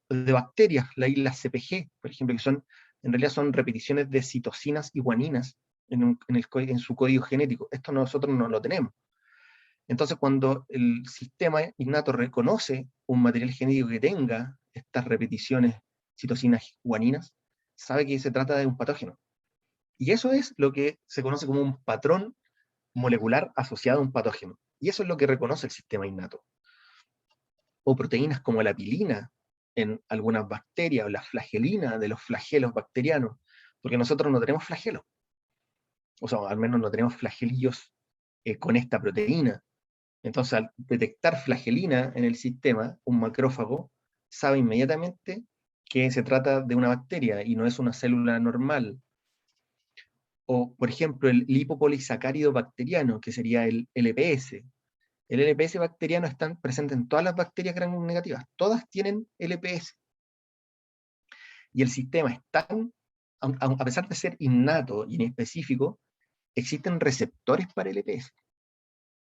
de bacterias, las islas CpG, por ejemplo, que son en realidad son repeticiones de citocinas y guaninas en su código genético. Esto nosotros no lo tenemos. Entonces, cuando el sistema innato reconoce un material genético que tenga estas repeticiones citocinas y guaninas, sabe que se trata de un patógeno. Y eso es lo que se conoce como un patrón molecular asociado a un patógeno. Y eso es lo que reconoce el sistema innato. O proteínas como la pilina en algunas bacterias, o la flagelina de los flagelos bacterianos, porque nosotros no tenemos flagelos. O sea, al menos no tenemos flagelillos con esta proteína. Entonces, al detectar flagelina en el sistema, un macrófago sabe inmediatamente que se trata de una bacteria y no es una célula normal. O, por ejemplo, el lipopolisacárido bacteriano, que sería el LPS. El LPS bacteriano está presente en todas las bacterias gram negativas. Todas tienen LPS. Y el sistema es tan, a pesar de ser innato y inespecífico, existen receptores para LPS.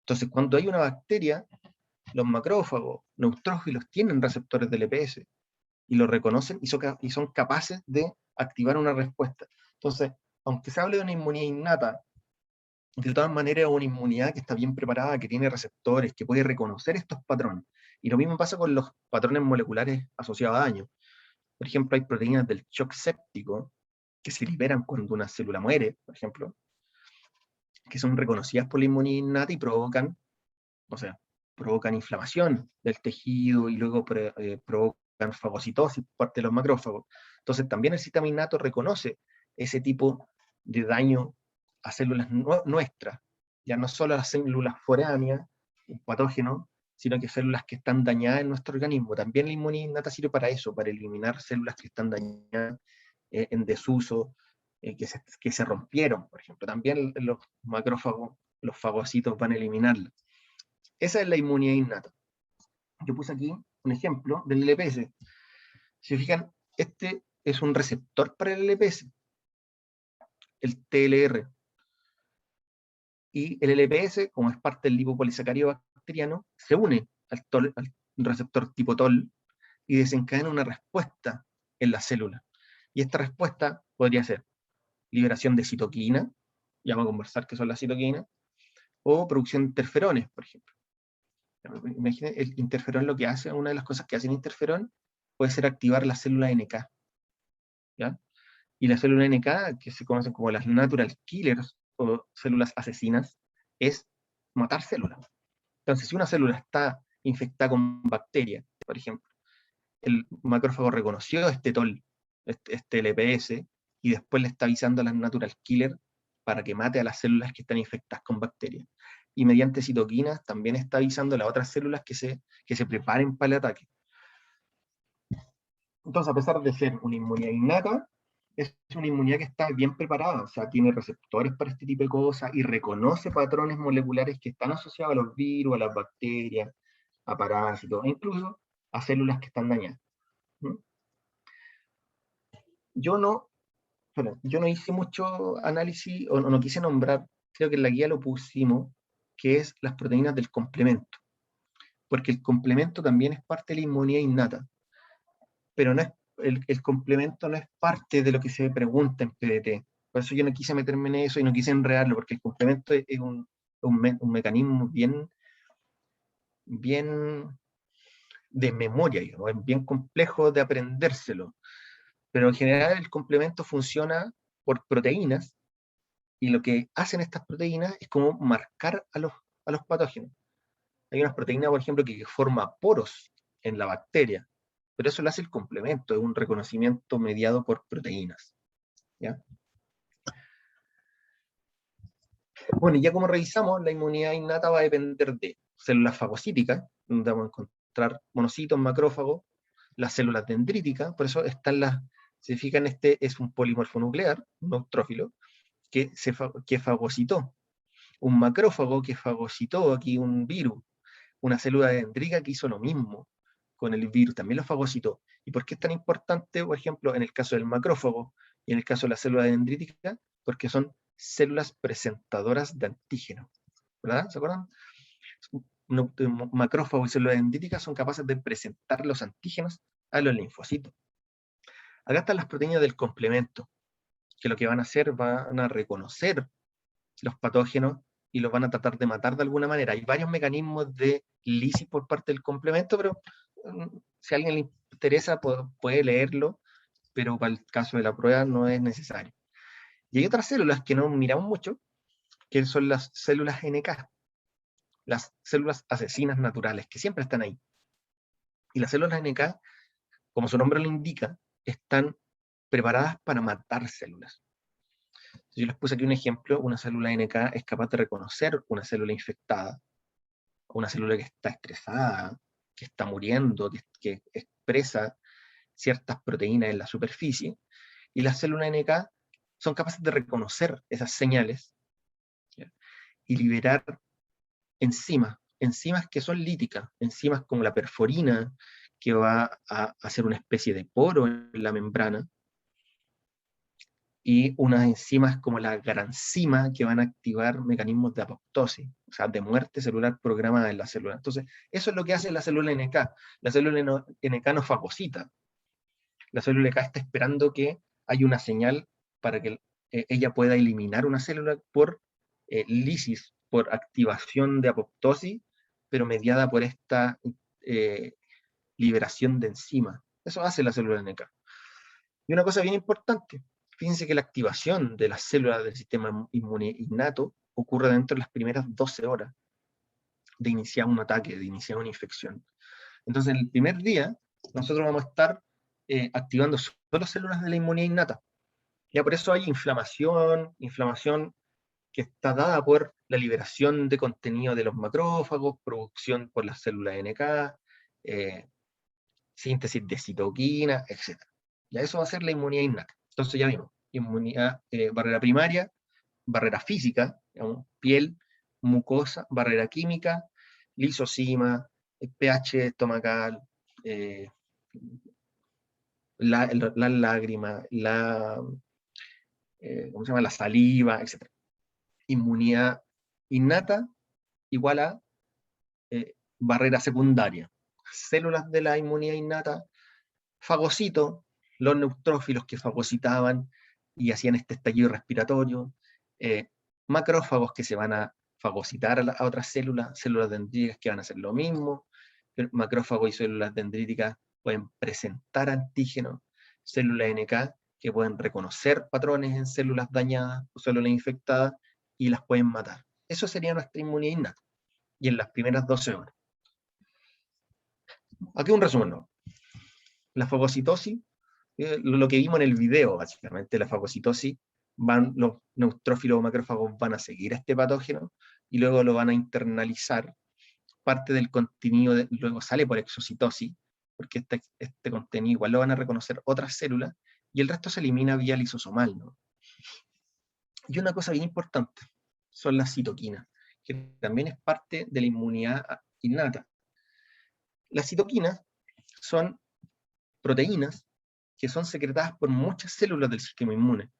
Entonces, cuando hay una bacteria, los macrófagos, neutrófilos, tienen receptores de LPS y lo reconocen y son capaces de activar una respuesta. Entonces, aunque se hable de una inmunidad innata, de todas maneras es una inmunidad que está bien preparada, que tiene receptores, que puede reconocer estos patrones. Y lo mismo pasa con los patrones moleculares asociados a daño. Por ejemplo, hay proteínas del shock séptico que se liberan cuando una célula muere, por ejemplo, que son reconocidas por la inmunidad innata y provocan, o sea, provocan inflamación del tejido y luego provocan fagocitosis por parte de los macrófagos. Entonces también el sistema innato reconoce ese tipo de daño a células nuestras, ya no solo a las células foráneas, un patógeno, sino que células que están dañadas en nuestro organismo. También la inmunidad innata sirve para eso, para eliminar células que están dañadas, en desuso, que se rompieron, por ejemplo. También los macrófagos, los fagocitos van a eliminarlas. Esa es la inmunidad innata. Yo puse aquí un ejemplo del LPS. Si se fijan, este es un receptor para el LPS, el TLR. Y el LPS, como es parte del lipopolisacárido bacteriano, se une al receptor tipo TOL y desencadena una respuesta en la célula. Y esta respuesta podría ser liberación de citoquina, ya vamos a conversar qué son las citoquinas, o producción de interferones, por ejemplo. Imaginen, el interferón lo que hace, una de las cosas que hace el interferón puede ser activar la célula NK, ¿ya? Y la célula NK, que se conocen como las natural killers o células asesinas, es matar células. Entonces, si una célula está infectada con bacterias, por ejemplo, el macrófago reconoció este TOL, este LPS, y después le está avisando a las natural killer para que mate a las células que están infectadas con bacterias. Y mediante citoquinas también está avisando a las otras células que se preparen para el ataque. Entonces, a pesar de ser una inmunidad innata, es una inmunidad que está bien preparada, o sea, tiene receptores para este tipo de cosas y reconoce patrones moleculares que están asociados a los virus, a las bacterias, a parásitos, e incluso a células que están dañadas. ¿Mm? Yo no, yo no hice mucho análisis, o no quise nombrar, creo que en la guía lo pusimos, que es las proteínas del complemento, porque el complemento también es parte de la inmunidad innata, pero no es, el complemento no es parte de lo que se pregunta en PDT. Por eso yo no quise meterme en eso y no quise enredarlo, porque el complemento es un mecanismo bien de memoria, digamos, es bien complejo de aprendérselo. Pero en general el complemento funciona por proteínas, y lo que hacen estas proteínas es como marcar a los patógenos. Hay unas proteínas, por ejemplo, que forman poros en la bacteria, pero eso lo hace el complemento, es un reconocimiento mediado por proteínas. ¿Ya? Bueno, y ya como revisamos, la inmunidad innata va a depender de células fagocíticas, donde vamos a encontrar monocitos, macrófagos, las células dendríticas, por eso están se fijan, este es un polimorfo nuclear, un neutrófilo, que fagocitó, un macrófago que fagocitó aquí un virus, una célula dendrítica que hizo lo mismo con el virus, también lo fagocitó. ¿Y por qué es tan importante, por ejemplo, en el caso del macrófago y en el caso de la célula dendrítica? Porque son células presentadoras de antígeno, ¿verdad? ¿Se acuerdan? Macrófagos y células dendríticas son capaces de presentar los antígenos a los linfocitos. Acá están las proteínas del complemento, que lo que van a hacer, van a reconocer los patógenos y los van a tratar de matar de alguna manera. Hay varios mecanismos de lisis por parte del complemento, pero si a alguien le interesa puede leerlo, pero para el caso de la prueba no es necesario. Y hay otras células que no miramos mucho, que son las células NK, las células asesinas naturales, que siempre están ahí. Y las células NK, como su nombre lo indica, están preparadas para matar células. Yo les puse aquí un ejemplo, una célula NK es capaz de reconocer una célula infectada, una célula que está estresada, que está muriendo, que expresa ciertas proteínas en la superficie, y las células NK son capaces de reconocer esas señales, ¿ya? Y liberar enzimas que son líticas, enzimas como la perforina, que va a hacer una especie de poro en la membrana, y unas enzimas como la granzima que van a activar mecanismos de apoptosis, o sea, de muerte celular programada en la célula. Entonces, eso es lo que hace la célula NK. La célula NK no fagocita. La célula NK está esperando que haya una señal para que ella pueda eliminar una célula por lisis, por activación de apoptosis, pero mediada por esta liberación de enzimas. Eso hace la célula NK. Y una cosa bien importante, fíjense que la activación de las células del sistema inmune innato ocurre dentro de las primeras 12 horas de iniciar un ataque, de iniciar una infección. Entonces, el primer día, nosotros vamos a estar activando solo células de la inmunidad innata. Ya por eso hay inflamación que está dada por la liberación de contenido de los macrófagos, producción por las células NK, síntesis de citoquina, etc. Ya eso va a ser la inmunidad innata. Entonces ya vimos, inmunidad, barrera primaria, barrera física, digamos, piel, mucosa, barrera química, lisosima, pH estomacal, la lágrima, ¿cómo se llama? La saliva, etc. Inmunidad innata igual a barrera secundaria. Células de la inmunidad innata, fagocitos, los neutrófilos que fagocitaban y hacían este estallido respiratorio, macrófagos que se van a fagocitar a otras células, células dendríticas que van a hacer lo mismo, macrófagos y células dendríticas pueden presentar antígenos, células NK que pueden reconocer patrones en células dañadas o células infectadas y las pueden matar. Eso sería nuestra inmunidad innata, y en las primeras 12 horas. Aquí un resumen, ¿no? La fagocitosis, lo que vimos en el video, básicamente, la fagocitosis, los neutrófilos o macrófagos van a seguir a este patógeno y luego lo van a internalizar. Parte del contenido luego sale por exocitosis, porque este contenido igual lo van a reconocer otras células, y el resto se elimina vía lisosomal, ¿no? Y una cosa bien importante son las citoquinas, que también es parte de la inmunidad innata. Las citoquinas son proteínas que son secretadas por muchas células del sistema inmune,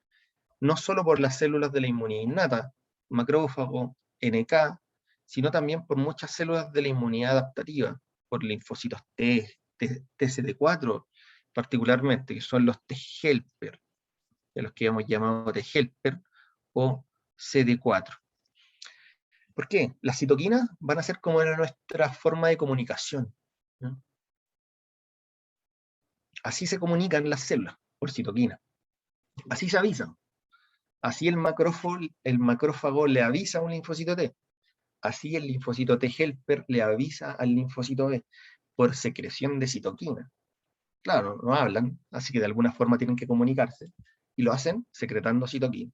no solo por las células de la inmunidad innata, macrófago, NK, sino también por muchas células de la inmunidad adaptativa, por linfocitos TCD4 particularmente, que son los T-helper, de los que hemos llamado T-helper o CD4. ¿Por qué? Las citoquinas van a ser como nuestra forma de comunicación, ¿no? Así se comunican las células, por citoquina. Así se avisan. Así el macrófago le avisa a un linfocito T. Así el linfocito T helper le avisa al linfocito B por secreción de citoquina. Claro, no hablan, así que de alguna forma tienen que comunicarse. Y lo hacen secretando citoquina.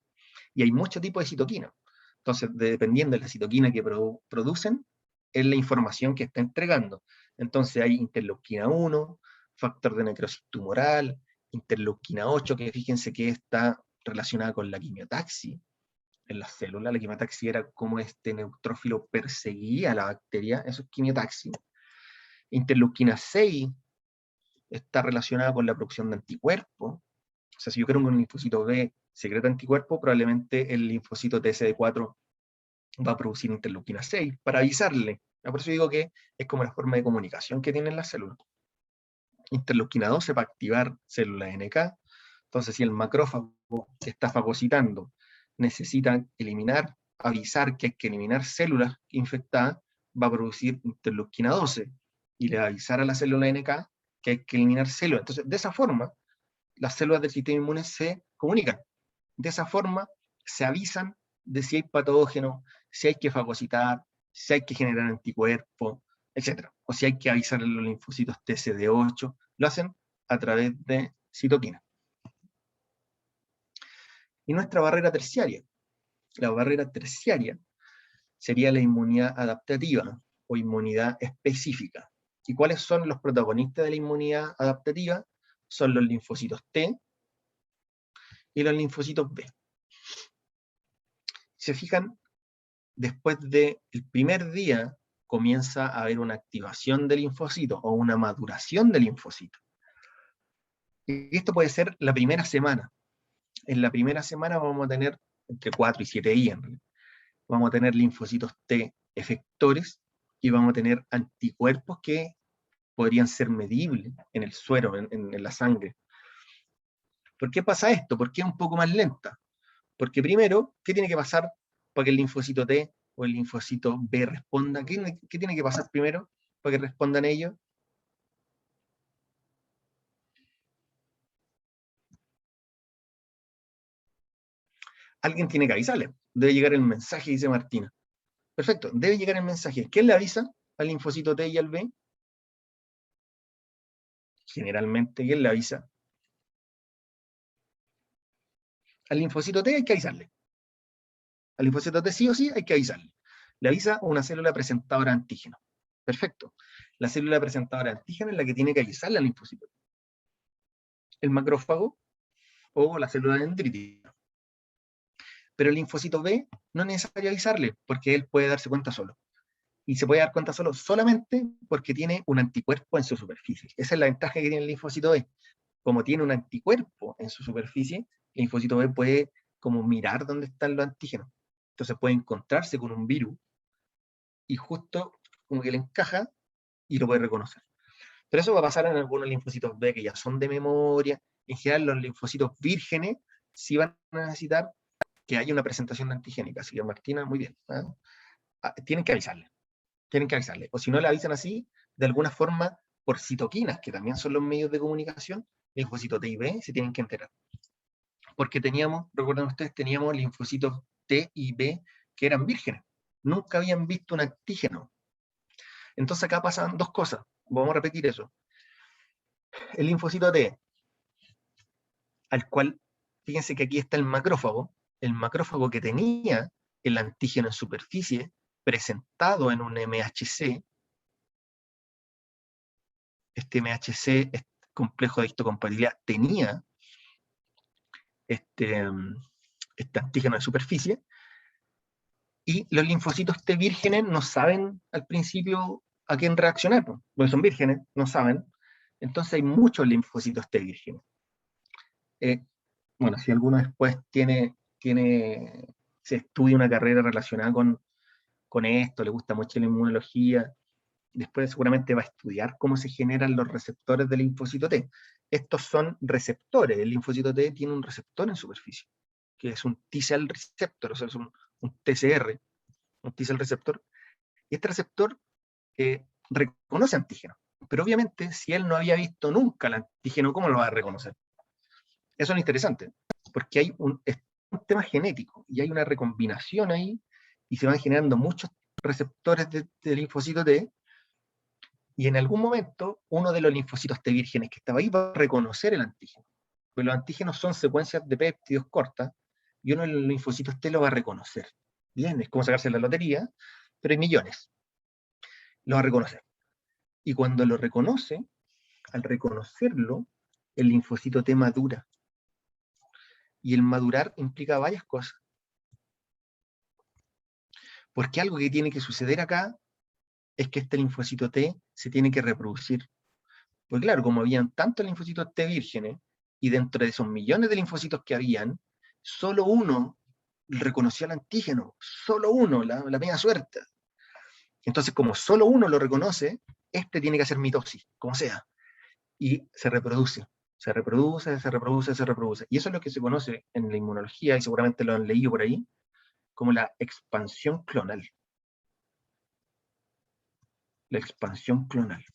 Y hay muchos tipos de citoquina. Entonces, dependiendo de la citoquina que producen, es la información que está entregando. Entonces hay interleuquina 1, factor de necrosis tumoral, interleuquina 8, que fíjense que está relacionada con la quimiotaxis en las células. La quimiotaxis era como este neutrófilo perseguía a la bacteria, eso es quimiotaxis. Interleuquina 6 está relacionada con la producción de anticuerpos. O sea, si yo creo que un linfocito B secreta anticuerpos, probablemente el linfocito TCD4 va a producir interleuquina 6 para avisarle. Por eso digo que es como la forma de comunicación que tienen las células. Interleuquina 12 para activar células NK, Entonces, si el macrófago que está fagocitando necesita eliminar, avisar que hay que eliminar células infectadas, va a producir interleuquina 12 y le va a avisar a la célula NK que hay que eliminar células. Entonces, de esa forma, las células del sistema inmune se comunican. De esa forma, se avisan de si hay patógenos, si hay que fagocitar, si hay que generar anticuerpos, etc. O si hay que avisar a los linfocitos TCD8, lo hacen a través de citoquina. Y nuestra barrera terciaria. La barrera terciaria sería la inmunidad adaptativa o inmunidad específica. ¿Y cuáles son los protagonistas de la inmunidad adaptativa? Son los linfocitos T y los linfocitos B. Si se fijan, después del primer día comienza a haber una activación del linfocito o una maduración del linfocito. Y esto puede ser la primera semana. En la primera semana vamos a tener entre 4 y 7 días. Vamos a tener linfocitos T efectores y vamos a tener anticuerpos que podrían ser medibles en el suero, en la sangre. ¿Por qué pasa esto? ¿Por qué es un poco más lenta? Porque primero, ¿qué tiene que pasar para que el linfocito T o el linfocito B responda? ¿Qué tiene que pasar primero para que respondan ellos? Alguien tiene que avisarle. Debe llegar el mensaje, dice Martina. Perfecto, debe llegar el mensaje. ¿Quién le avisa al linfocito T y al B? Generalmente, ¿quién le avisa? Al linfocito T hay que avisarle. Al linfocito T sí o sí hay que avisarle. Le avisa una célula presentadora de antígeno. Perfecto. La célula presentadora de antígeno es la que tiene que avisarle al linfocito T. El macrófago o la célula dendrítica. Pero el linfocito B no es necesario avisarle, porque él puede darse cuenta solo. Y se puede dar cuenta solo solamente porque tiene un anticuerpo en su superficie. Esa es la ventaja que tiene el linfocito B. Como tiene un anticuerpo en su superficie, el linfocito B puede como mirar dónde están los antígenos. Entonces puede encontrarse con un virus y justo como que le encaja y lo puede reconocer. Pero eso va a pasar en algunos linfocitos B que ya son de memoria. En general, los linfocitos vírgenes sí van a necesitar que haya una presentación antigénica. Así que Martina, muy bien. Tienen que avisarle. Tienen que avisarle. O si no le avisan así, de alguna forma, por citoquinas, que también son los medios de comunicación, linfocitos T y B se tienen que enterar. Porque teníamos, recuerden ustedes, teníamos linfocitos T y B que eran vírgenes. Nunca habían visto un antígeno. Entonces acá pasan dos cosas. Vamos a repetir eso. El linfocito T, al cual, fíjense que aquí está el macrófago que tenía el antígeno en superficie, presentado en un MHC. Este MHC, este complejo de histocompatibilidad, tenía este antígeno de superficie, y los linfocitos T vírgenes no saben al principio a quién reaccionar, porque son vírgenes, no saben. Entonces hay muchos linfocitos T vírgenes. Bueno, si alguno después se estudia una carrera relacionada con esto, le gusta mucho la inmunología, después seguramente va a estudiar cómo se generan los receptores del linfocito T. Estos son receptores. El linfocito T tiene un receptor en superficie, que es un T-cell receptor, o sea, es un TCR, un T-cell receptor. Y este receptor reconoce antígeno. Pero obviamente, si él no había visto nunca el antígeno, ¿cómo lo va a reconocer? Eso es interesante, porque hay un tema genético y hay una recombinación ahí y se van generando muchos receptores de linfocito T, y en algún momento uno de los linfocitos T vírgenes que estaba ahí va a reconocer el antígeno. Pues los antígenos son secuencias de péptidos cortas y uno de los linfocitos T lo va a reconocer. Bien, es como sacarse la lotería, pero hay millones. Lo va a reconocer. Y cuando lo reconoce, al reconocerlo, el linfocito T madura. Y el madurar implica varias cosas. Porque algo que tiene que suceder acá es que este linfocito T se tiene que reproducir. Pues claro, como habían tantos linfocitos T vírgenes, y dentro de esos millones de linfocitos que habían, solo uno reconoció el antígeno, solo uno, la media suerte. Entonces, como solo uno lo reconoce, este tiene que hacer mitosis, como sea, y se reproduce. Se reproduce, se reproduce, se reproduce. Y eso es lo que se conoce en la inmunología, y seguramente lo han leído por ahí, como la expansión clonal. La expansión clonal.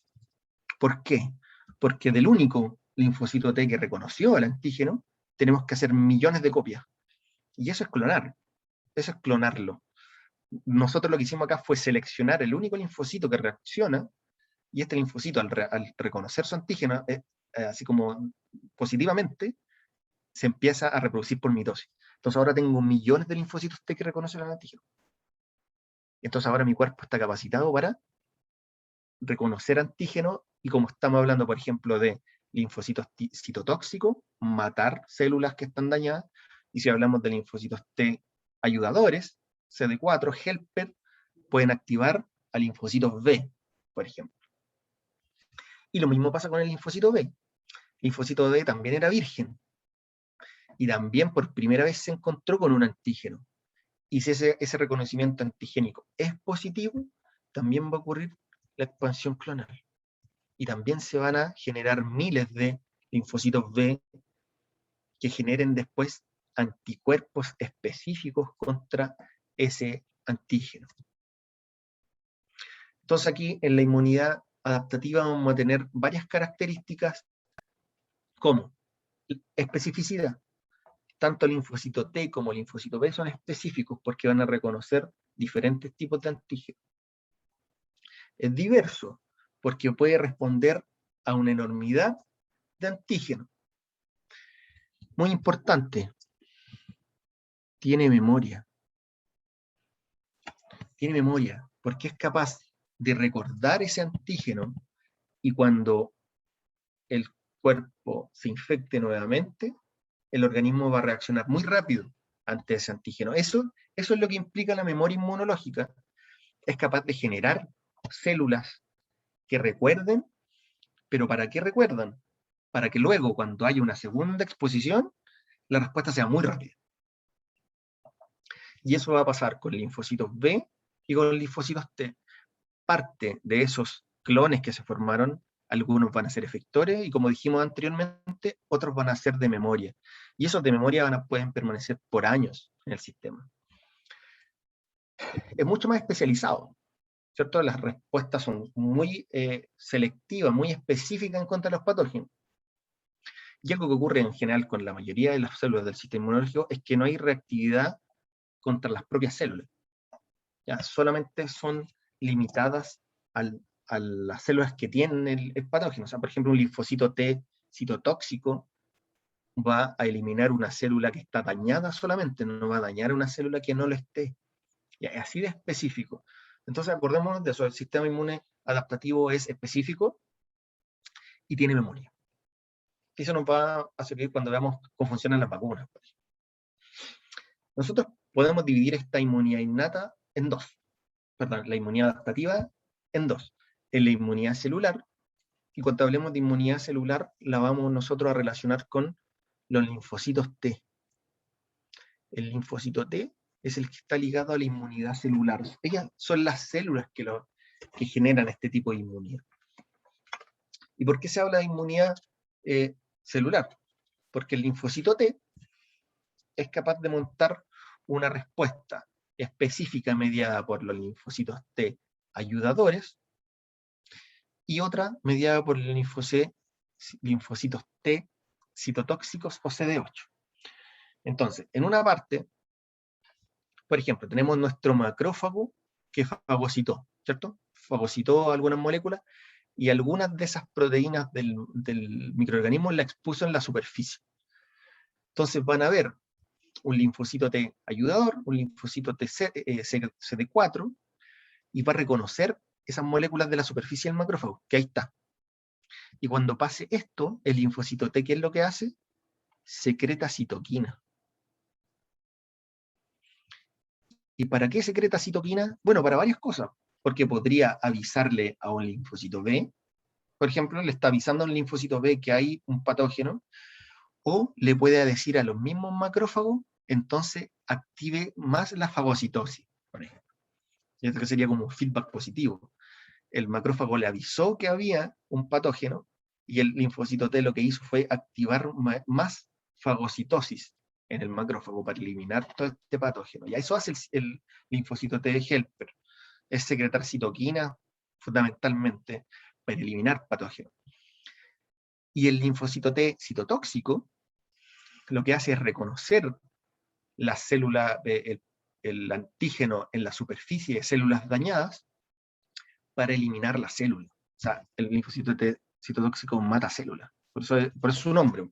¿Por qué? Porque del único linfocito T que reconoció el antígeno, tenemos que hacer millones de copias. Y eso es clonarlo. Nosotros lo que hicimos acá fue seleccionar el único linfocito que reacciona, y este linfocito al reconocer su antígeno, así como positivamente, se empieza a reproducir por mitosis. Entonces ahora tengo millones de linfocitos T que reconocen el antígeno. Entonces ahora mi cuerpo está capacitado para reconocer antígeno, y como estamos hablando, por ejemplo, de linfocitos citotóxicos, matar células que están dañadas, y si hablamos de linfocitos T ayudadores, CD4, helper, pueden activar a linfocitos B, por ejemplo. Y lo mismo pasa con el linfocito B. El linfocito B también era virgen, y también por primera vez se encontró con un antígeno. Y si ese reconocimiento antigénico es positivo, también va a ocurrir la expansión clonal. Y también se van a generar miles de linfocitos B que generen después anticuerpos específicos contra ese antígeno. Entonces aquí en la inmunidad adaptativa vamos a tener varias características como especificidad. Tanto el linfocito T como el linfocito B son específicos porque van a reconocer diferentes tipos de antígenos. Es diverso porque puede responder a una enormidad de antígenos. Muy importante, tiene memoria. Tiene memoria porque es capaz de recordar ese antígeno, y cuando el cuerpo se infecte nuevamente, el organismo va a reaccionar muy rápido ante ese antígeno. Eso es lo que implica la memoria inmunológica. Es capaz de generar células que recuerden, pero ¿para qué recuerdan? Para que luego, cuando haya una segunda exposición, la respuesta sea muy rápida. Y eso va a pasar con linfocitos B y con linfocitos T. Parte de esos clones que se formaron, algunos van a ser efectores, y como dijimos anteriormente, otros van a ser de memoria. Y esos de memoria pueden permanecer por años en el sistema. Es mucho más especializado, ¿cierto? Las respuestas son muy selectivas, muy específicas en contra de los patógenos. Y algo que ocurre en general con la mayoría de las células del sistema inmunológico es que no hay reactividad contra las propias células. ¿Ya? Solamente son limitadas a las células que tienen el patógeno. O sea, por ejemplo, un linfocito T citotóxico va a eliminar una célula que está dañada solamente, no va a dañar una célula que no lo esté. ¿Ya? Es así de específico. Entonces acordémonos de eso, el sistema inmune adaptativo es específico y tiene memoria. Y eso nos va a servir cuando veamos cómo funcionan las vacunas. Nosotros podemos dividir esta inmunidad innata en dos. Perdón, la inmunidad adaptativa en dos. En la inmunidad celular, y cuando hablemos de inmunidad celular, la vamos nosotros a relacionar con los linfocitos T. El linfocito T es el que está ligado a la inmunidad celular. Ellas son las células que generan este tipo de inmunidad. ¿Y por qué se habla de inmunidad celular? Porque el linfocito T es capaz de montar una respuesta específica mediada por los linfocitos T ayudadores, y otra mediada por el linfocitos T citotóxicos o CD8. Entonces, en una parte, por ejemplo, tenemos nuestro macrófago que fagocitó, ¿cierto? Fagocitó algunas moléculas, y algunas de esas proteínas del microorganismo la expuso en la superficie. Entonces van a ver un linfocito T ayudador, un linfocito T CD4, y va a reconocer esas moléculas de la superficie del macrófago, que ahí está. Y cuando pase esto, el linfocito T, ¿qué es lo que hace? Secreta citoquina. ¿Y para qué secreta citoquina? Bueno, para varias cosas. Porque podría avisarle a un linfocito B, por ejemplo, le está avisando a un linfocito B que hay un patógeno, o le puede decir a los mismos macrófagos, entonces active más la fagocitosis, por ejemplo. Y esto sería como un feedback positivo. El macrófago le avisó que había un patógeno, y el linfocito T lo que hizo fue activar más fagocitosis en el macrófago para eliminar todo este patógeno. Y eso hace el linfocito T de helper, es secretar citoquinas fundamentalmente para eliminar patógenos. Y el linfocito T citotóxico lo que hace es reconocer la célula, el antígeno en la superficie de células dañadas para eliminar la célula. O sea, el linfocito T citotóxico mata células. Por eso su nombre.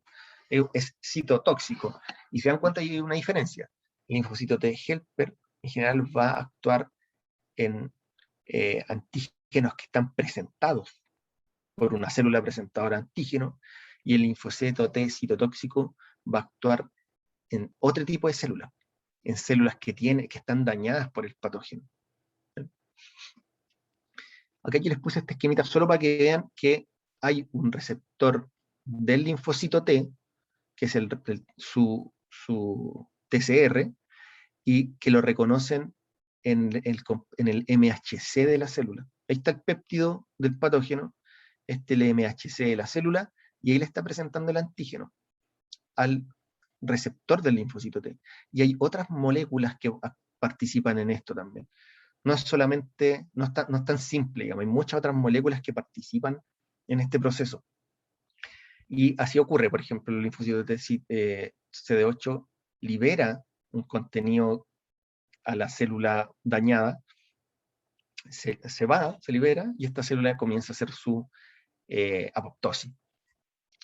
Es citotóxico. Y se dan cuenta, hay una diferencia. El linfocito T helper en general va a actuar en antígenos que están presentados por una célula presentadora de antígeno, y el linfocito T citotóxico va a actuar en otro tipo de células, en células que están dañadas por el patógeno. Acá yo les puse este esquemita solo para que vean que hay un receptor del linfocito T, que es su TCR, y que lo reconocen en el MHC de la célula. Ahí está el péptido del patógeno, el MHC de la célula, y ahí le está presentando el antígeno al receptor del linfocito T. Y hay otras moléculas que participan en esto también. No es solamente, no es tan simple, digamos, hay muchas otras moléculas que participan en este proceso. Y así ocurre, por ejemplo, el linfocito T CD8 libera un contenido a la célula dañada, se libera, y esta célula comienza a hacer su apoptosis.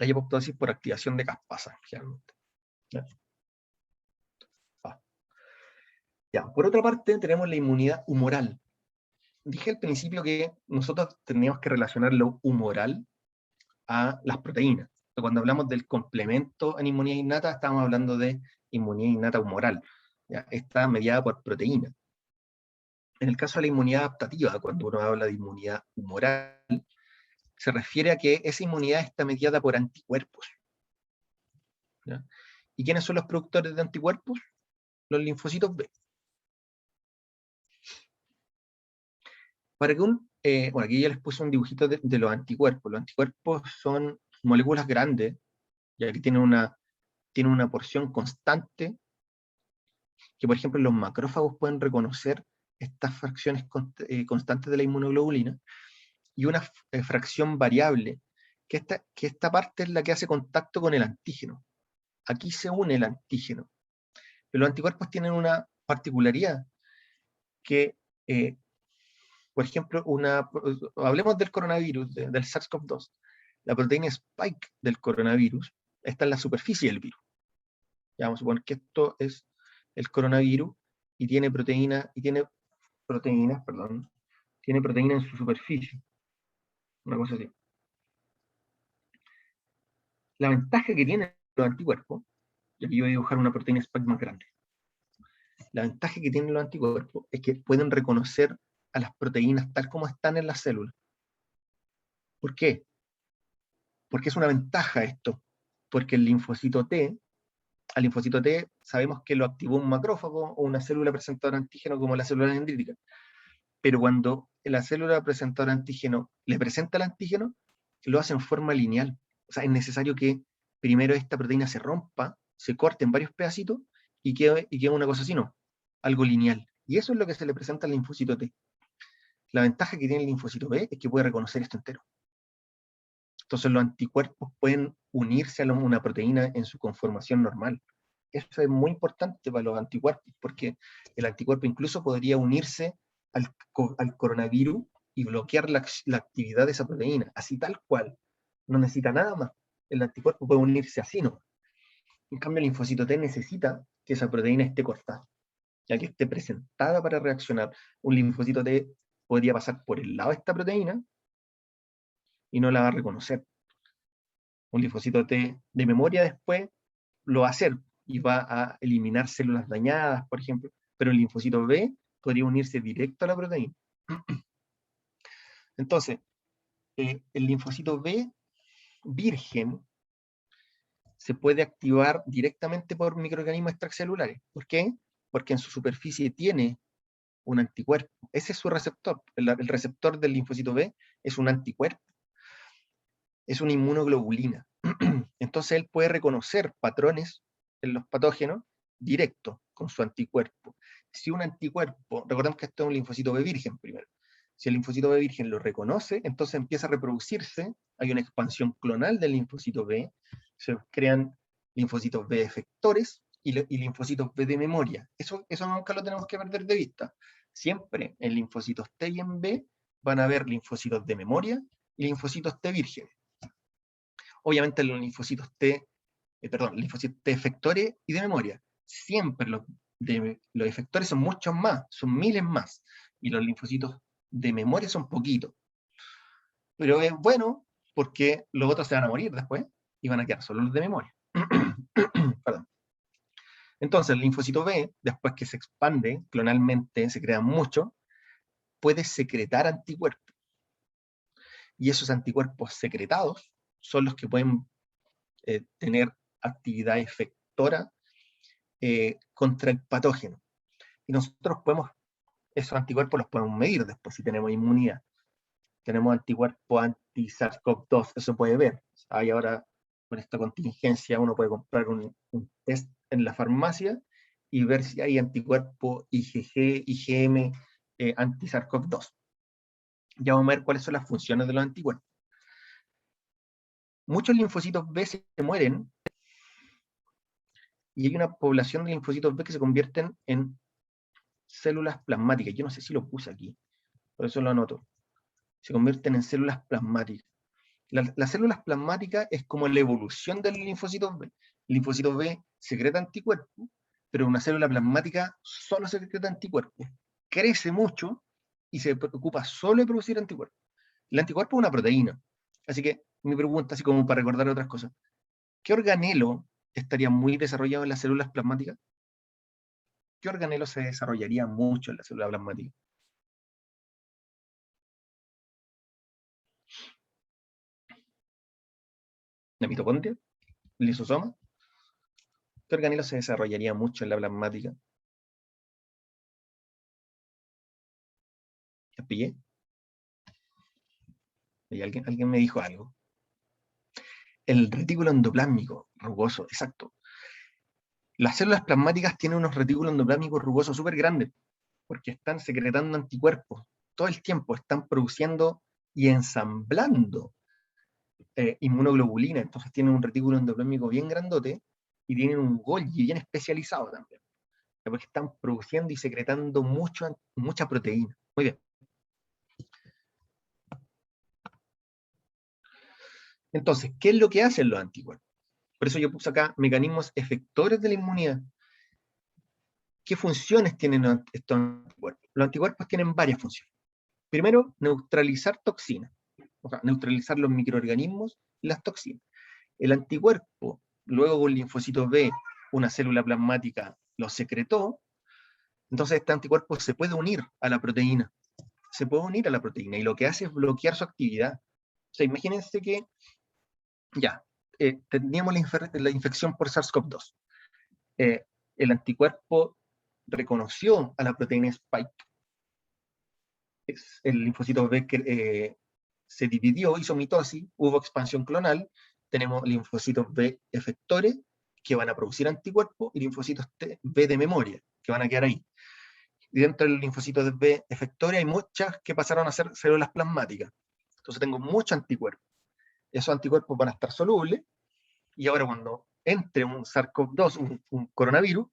Hay apoptosis por activación de caspasa, generalmente. ¿Ya? Ya. Por otra parte, tenemos la inmunidad humoral. Dije al principio que nosotros teníamos que relacionar lo humoral a las proteínas. Cuando hablamos del complemento en inmunidad innata, estamos hablando de inmunidad innata humoral. ¿Ya? Está mediada por proteínas. En el caso de la inmunidad adaptativa, cuando uno habla de inmunidad humoral, se refiere a que esa inmunidad está mediada por anticuerpos. ¿Ya? ¿Y quiénes son los productores de anticuerpos? Los linfocitos B. Para que bueno, aquí ya les puse un dibujito de los anticuerpos. Los anticuerpos son moléculas grandes, ya que tienen una porción constante, que por ejemplo los macrófagos pueden reconocer estas fracciones constantes de la inmunoglobulina, y una fracción variable, que esta parte es la que hace contacto con el antígeno. Aquí se une el antígeno. Pero los anticuerpos tienen una particularidad, que, por ejemplo, hablemos del coronavirus, del SARS-CoV-2. La proteína spike del coronavirus está en la superficie del virus. Ya vamos a suponer que esto es el coronavirus, y tiene proteínas, tiene proteína en su superficie. Una cosa así. La ventaja que tienen los anticuerpos, y aquí voy a dibujar una proteína spike más grande. La ventaja que tienen los anticuerpos es que pueden reconocer a las proteínas tal como están en las células. ¿Por qué? Porque es una ventaja esto. Porque al linfocito T sabemos que lo activó un macrófago o una célula presentadora de antígeno, como la célula dendrítica. Pero cuando la célula presentadora de antígeno le presenta el antígeno, lo hace en forma lineal. O sea, es necesario que primero esta proteína se rompa, se corte en varios pedacitos, y quede una cosa así, no, algo lineal. Y eso es lo que se le presenta al linfocito T. La ventaja que tiene el linfocito B es que puede reconocer esto entero. Entonces los anticuerpos pueden unirse a una proteína en su conformación normal. Eso es muy importante para los anticuerpos, porque el anticuerpo incluso podría unirse al coronavirus y bloquear la actividad de esa proteína, así tal cual. No necesita nada más. El anticuerpo puede unirse así, ¿no? En cambio, el linfocito T necesita que esa proteína esté cortada, ya que esté presentada para reaccionar. Un linfocito T podría pasar por el lado de esta proteína y no la va a reconocer. Un linfocito T de memoria después lo va a hacer y va a eliminar células dañadas, por ejemplo, pero el linfocito B podría unirse directo a la proteína. Entonces, el linfocito B virgen se puede activar directamente por microorganismos extracelulares. ¿Por qué? Porque en su superficie tiene un anticuerpo. Ese es su receptor. El receptor del linfocito B es un anticuerpo. es una inmunoglobulina. Entonces él puede reconocer patrones en los patógenos directos con su anticuerpo. Si un anticuerpo, recordemos que esto es un linfocito B virgen primero, si el linfocito B virgen lo reconoce, entonces empieza a reproducirse, hay una expansión clonal del linfocito B, se crean linfocitos B efectores y linfocitos B de memoria. Eso nunca lo tenemos que perder de vista. Siempre en linfocitos T y en B van a haber linfocitos de memoria y linfocitos T vírgenes. Obviamente los linfocitos linfocitos T efectores y de memoria. Siempre los efectores son muchos más, son miles más, y los linfocitos de memoria son poquitos. Pero es bueno porque los otros se van a morir después y van a quedar solo los de memoria. Perdón. Entonces el linfocito B, después que se expande clonalmente, se crean muchos, puede secretar anticuerpos. Y esos anticuerpos secretados son los que pueden tener actividad efectora contra el patógeno. Y nosotros esos anticuerpos los podemos medir después si tenemos inmunidad. Tenemos anticuerpos anti-SARS-CoV-2, eso puede ver. Hay ahora, con esta contingencia, uno puede comprar un test en la farmacia y ver si hay anticuerpos IgG, IgM, anti-SARS-CoV-2. Ya vamos a ver cuáles son las funciones de los anticuerpos. Muchos linfocitos B se mueren y hay una población de linfocitos B que se convierten en células plasmáticas. Yo no sé si lo puse aquí, por eso lo anoto. Se convierten en células plasmáticas. Las células plasmáticas es como la evolución del linfocito B. El linfocito B secreta anticuerpos, pero una célula plasmática solo secreta anticuerpos. Crece mucho y se preocupa solo de producir anticuerpos. El anticuerpo es una proteína. Así que mi pregunta, así como para recordar otras cosas, ¿qué organelo estaría muy desarrollado en las células plasmáticas? ¿Qué organelo se desarrollaría mucho en la célula plasmática? ¿La mitocondria? ¿El lisosoma? ¿Qué organelo se desarrollaría mucho en la plasmática? ¿Las pillé? ¿Y alguien me dijo algo? El retículo endoplásmico rugoso, exacto. Las células plasmáticas tienen unos retículos endoplásmicos rugosos súper grandes, porque están secretando anticuerpos. Todo el tiempo están produciendo y ensamblando inmunoglobulina. Entonces tienen un retículo endoplásmico bien grandote y tienen un Golgi bien especializado también, porque están produciendo y secretando mucha proteína. Muy bien. Entonces, ¿qué es lo que hacen los anticuerpos? Por eso yo puse acá mecanismos efectores de la inmunidad. ¿Qué funciones tienen estos anticuerpos? Los anticuerpos tienen varias funciones. Primero, neutralizar toxinas, o sea, neutralizar los microorganismos y las toxinas. El anticuerpo, luego con linfocito B, una célula plasmática lo secretó, entonces este anticuerpo se puede unir a la proteína. Se puede unir a la proteína y lo que hace es bloquear su actividad. O sea, imagínense que ya, teníamos la infección por SARS-CoV-2. El anticuerpo reconoció a la proteína Spike. El linfocito B se dividió, hizo mitosis, hubo expansión clonal, tenemos linfocitos B efectores que van a producir anticuerpos y linfocitos B de memoria que van a quedar ahí. Y dentro del linfocito B efectores hay muchas que pasaron a ser células plasmáticas. Entonces tengo muchos anticuerpos. Esos anticuerpos van a estar solubles y ahora cuando entre un SARS-CoV-2, un coronavirus,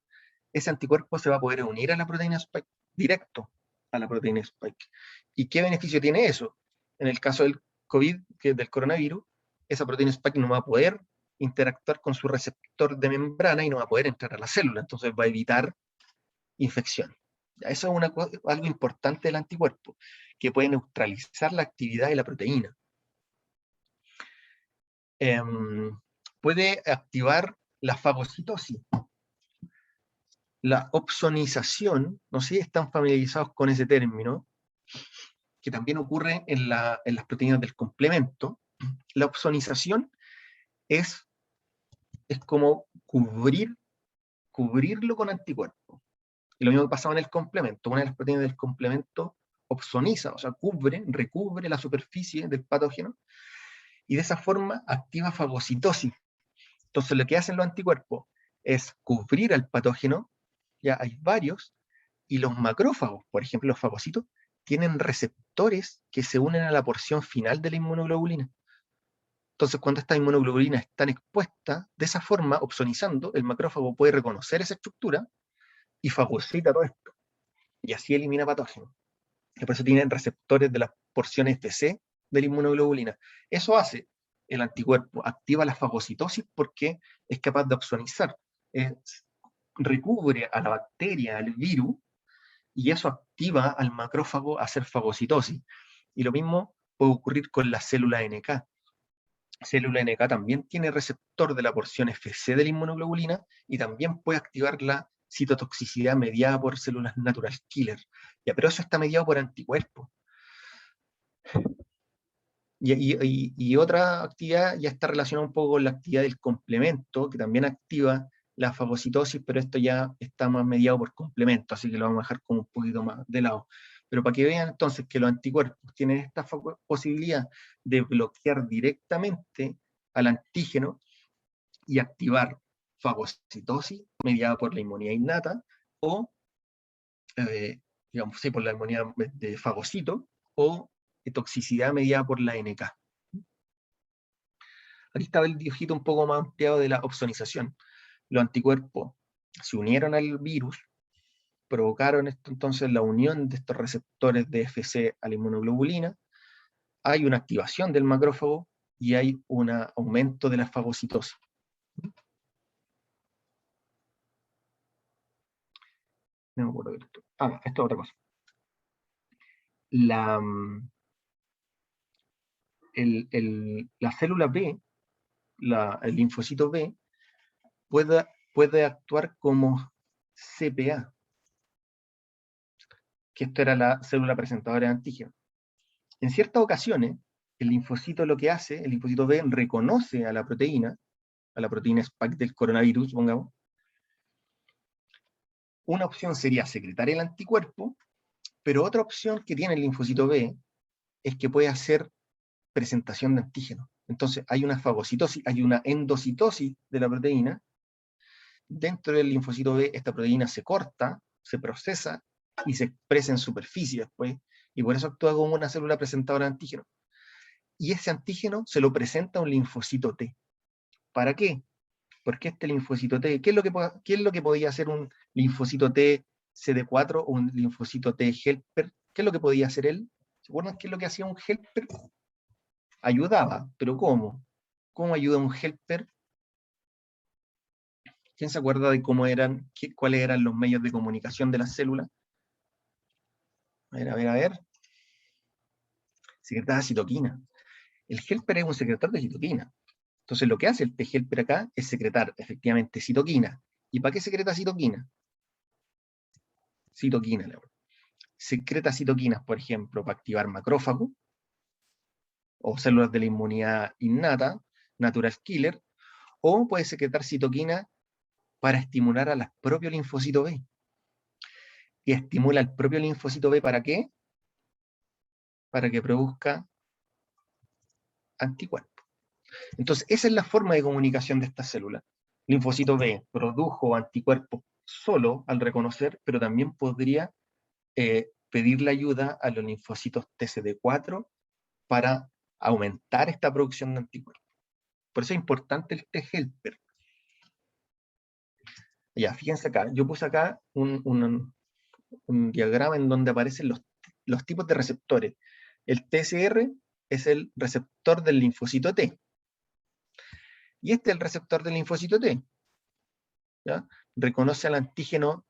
ese anticuerpo se va a poder unir a la proteína Spike directo a la proteína Spike. ¿Y qué beneficio tiene eso? En el caso del COVID, que es del coronavirus, esa proteína Spike no va a poder interactuar con su receptor de membrana y no va a poder entrar a la célula, entonces va a evitar infección. Eso es algo importante del anticuerpo, que puede neutralizar la actividad de la proteína. Puede activar la fagocitosis. La opsonización, no sé si están familiarizados con ese término, que también ocurre en las proteínas del complemento. La opsonización es como cubrirlo con anticuerpos. Y lo mismo que pasaba en el complemento. Una de las proteínas del complemento opsoniza, o sea, recubre la superficie del patógeno, y de esa forma activa fagocitosis. Entonces lo que hacen los anticuerpos es cubrir al patógeno, ya hay varios, y los macrófagos, por ejemplo los fagocitos, tienen receptores que se unen a la porción final de la inmunoglobulina. Entonces, cuando estas inmunoglobulinas están expuestas, de esa forma, opsonizando, el macrófago puede reconocer esa estructura y fagocita todo esto. Y así elimina patógenos. Y por eso tienen receptores de las porciones Fc de la inmunoglobulina. Eso hace el anticuerpo, activa la fagocitosis porque es capaz de opsonizar. Recubre a la bacteria, al virus, y eso activa al macrófago a hacer fagocitosis. Y lo mismo puede ocurrir con la célula NK. Célula NK también tiene receptor de la porción Fc de la inmunoglobulina y también puede activar la citotoxicidad mediada por células natural killer. Ya, pero eso está mediado por anticuerpos. Y otra actividad ya está relacionada un poco con la actividad del complemento, que también activa la fagocitosis, pero esto ya está más mediado por complemento, así que lo vamos a dejar como un poquito más de lado. Pero para que vean entonces que los anticuerpos tienen esta posibilidad de bloquear directamente al antígeno y activar fagocitosis mediada por la inmunidad innata o, digamos, sí, por la inmunidad de fagocito o toxicidad mediada por la NK. Aquí estaba el dibujito un poco más ampliado de la opsonización. Los anticuerpos se unieron al virus, provocaron esto, entonces la unión de estos receptores de Fc a la inmunoglobulina, hay una activación del macrófago y hay un aumento de la fagocitosis. No me acuerdo de esto. Esto es otra cosa. La célula B, el linfocito B, puede actuar como CPA, que esto era la célula presentadora de antígeno. En ciertas ocasiones, el linfocito lo que hace, el linfocito B reconoce a la proteína spike del coronavirus, supongamos. Una opción sería secretar el anticuerpo, pero otra opción que tiene el linfocito B es que puede hacer presentación de antígeno. Entonces hay una fagocitosis, hay una endocitosis de la proteína. Dentro del linfocito B, esta proteína se corta, se procesa y se expresa en superficie después, y por eso actúa como una célula presentadora de antígeno. Y ese antígeno se lo presenta a un linfocito T. ¿Para qué? Porque este linfocito T, ¿qué es lo que podía hacer un linfocito T CD4 o un linfocito T helper? ¿Qué es lo que podía hacer él? ¿Se acuerdan qué es lo que hacía un helper? Ayudaba, pero ¿cómo? ¿Cómo ayuda un helper? ¿Quién se acuerda de cuáles eran los medios de comunicación de las células? A ver. Secretaba citoquina. El helper es un secretor de citoquina. Entonces lo que hace el T-helper acá es secretar efectivamente citoquina. ¿Y para qué secreta citoquina? Citoquina, secreta citoquinas, por ejemplo, para activar macrófagos o células de la inmunidad innata, natural killer, o puede secretar citoquina para estimular a los propios linfocitos B. Y estimula al propio linfocito B ¿para qué? Para que produzca anticuerpos. Entonces, esa es la forma de comunicación de esta célula. Linfocito B produjo anticuerpos solo al reconocer, pero también podría pedirle ayuda a los linfocitos TCD4 para aumentar esta producción de anticuerpos. Por eso es importante el T-helper. Ya, fíjense acá, yo puse acá un diagrama en donde aparecen los tipos de receptores. El TSR es el receptor del linfocito T. Y este es el receptor del linfocito T. ¿Ya? Reconoce al antígeno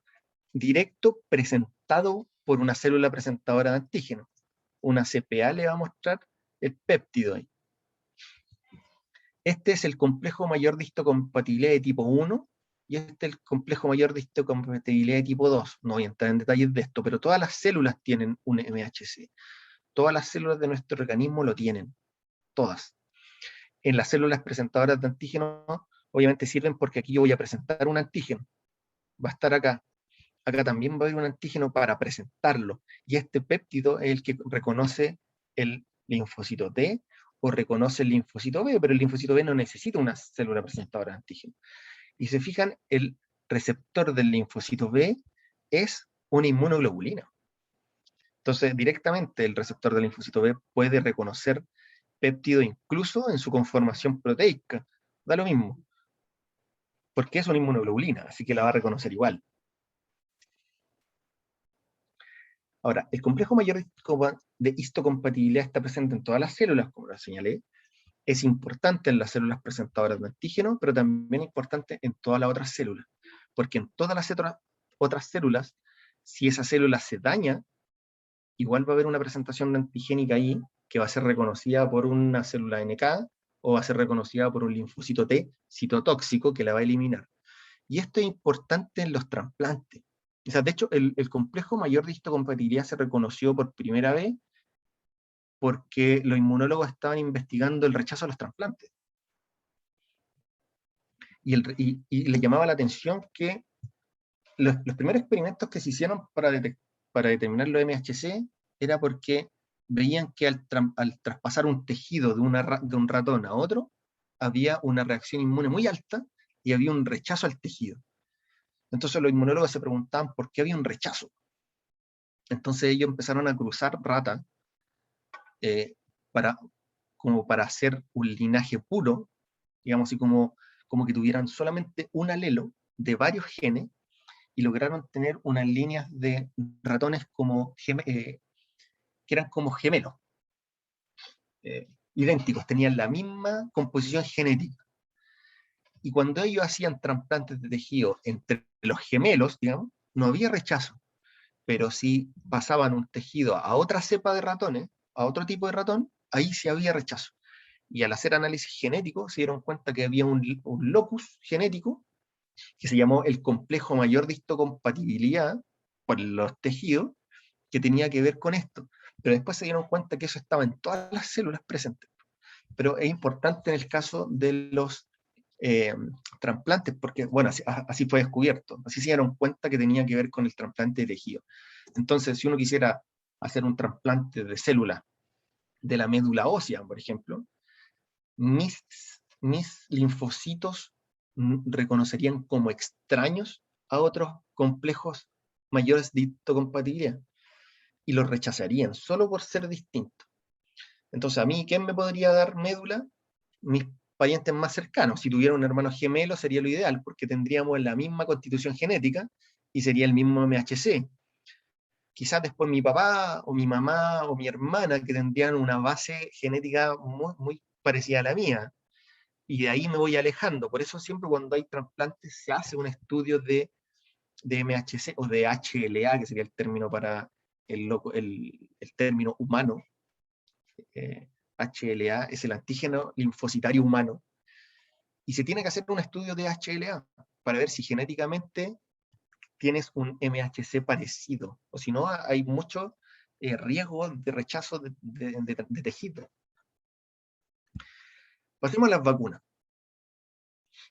directo presentado por una célula presentadora de antígeno. Una CPA le va a mostrar el péptido ahí. Este es el complejo mayor de histocompatibilidad de tipo 1 y este es el complejo mayor de histocompatibilidad de tipo 2. No voy a entrar en detalles de esto, pero todas las células tienen un MHC. Todas las células de nuestro organismo lo tienen. Todas. En las células presentadoras de antígeno, obviamente sirven porque aquí yo voy a presentar un antígeno. Va a estar acá. Acá también va a haber un antígeno para presentarlo. Y este péptido es el que reconoce el linfocito T o reconoce el linfocito B, pero el linfocito B no necesita una célula presentadora de antígeno. Y se fijan, el receptor del linfocito B es una inmunoglobulina. Entonces, directamente el receptor del linfocito B puede reconocer péptido incluso en su conformación proteica. Da lo mismo, porque es una inmunoglobulina, así que la va a reconocer igual. Ahora, el complejo mayor de histocompatibilidad está presente en todas las células, como lo señalé. Es importante en las células presentadoras de antígeno, pero también importante en todas las otras células. Porque en todas las otras células, si esa célula se daña, igual va a haber una presentación antigénica ahí, que va a ser reconocida por una célula NK, o va a ser reconocida por un linfocito T citotóxico que la va a eliminar. Y esto es importante en los trasplantes. O sea, de hecho, el complejo mayor de histocompatibilidad se reconoció por primera vez porque los inmunólogos estaban investigando el rechazo a los trasplantes. Y le llamaba la atención que los primeros experimentos que se hicieron para determinar los MHC era porque veían que al traspasar un tejido de un ratón a otro, había una reacción inmune muy alta y había un rechazo al tejido. Entonces los inmunólogos se preguntaban por qué había un rechazo. Entonces ellos empezaron a cruzar ratas como para hacer un linaje puro, digamos así como que tuvieran solamente un alelo de varios genes, y lograron tener unas líneas de ratones que eran como gemelos, idénticos, tenían la misma composición genética. Y cuando ellos hacían trasplantes de tejido entre los gemelos, digamos, no había rechazo. Pero si pasaban un tejido a otra cepa de ratones, a otro tipo de ratón, ahí sí había rechazo. Y al hacer análisis genético se dieron cuenta que había un locus genético que se llamó el complejo mayor de histocompatibilidad por los tejidos, que tenía que ver con esto. Pero después se dieron cuenta que eso estaba en todas las células presentes. Pero es importante en el caso de los trasplantes, porque, bueno, así fue descubierto. Así se dieron cuenta que tenía que ver con el trasplante de tejido. Entonces, si uno quisiera hacer un trasplante de células de la médula ósea, por ejemplo, mis linfocitos reconocerían como extraños a otros complejos mayores de histocompatibilidad y los rechazarían solo por ser distintos. Entonces, a mí, ¿quién me podría dar médula? Mis parientes más cercanos. Si tuviera un hermano gemelo sería lo ideal, porque tendríamos la misma constitución genética y sería el mismo MHC. Quizás después mi papá o mi mamá o mi hermana, que tendrían una base genética muy, muy parecida a la mía, y de ahí me voy alejando. Por eso siempre cuando hay trasplantes se hace un estudio de MHC o de HLA, que sería el término para el término humano. HLA es el antígeno linfocitario humano, y se tiene que hacer un estudio de HLA para ver si genéticamente tienes un MHC parecido, o si no hay mucho riesgo de rechazo de tejido. Pasemos a las vacunas.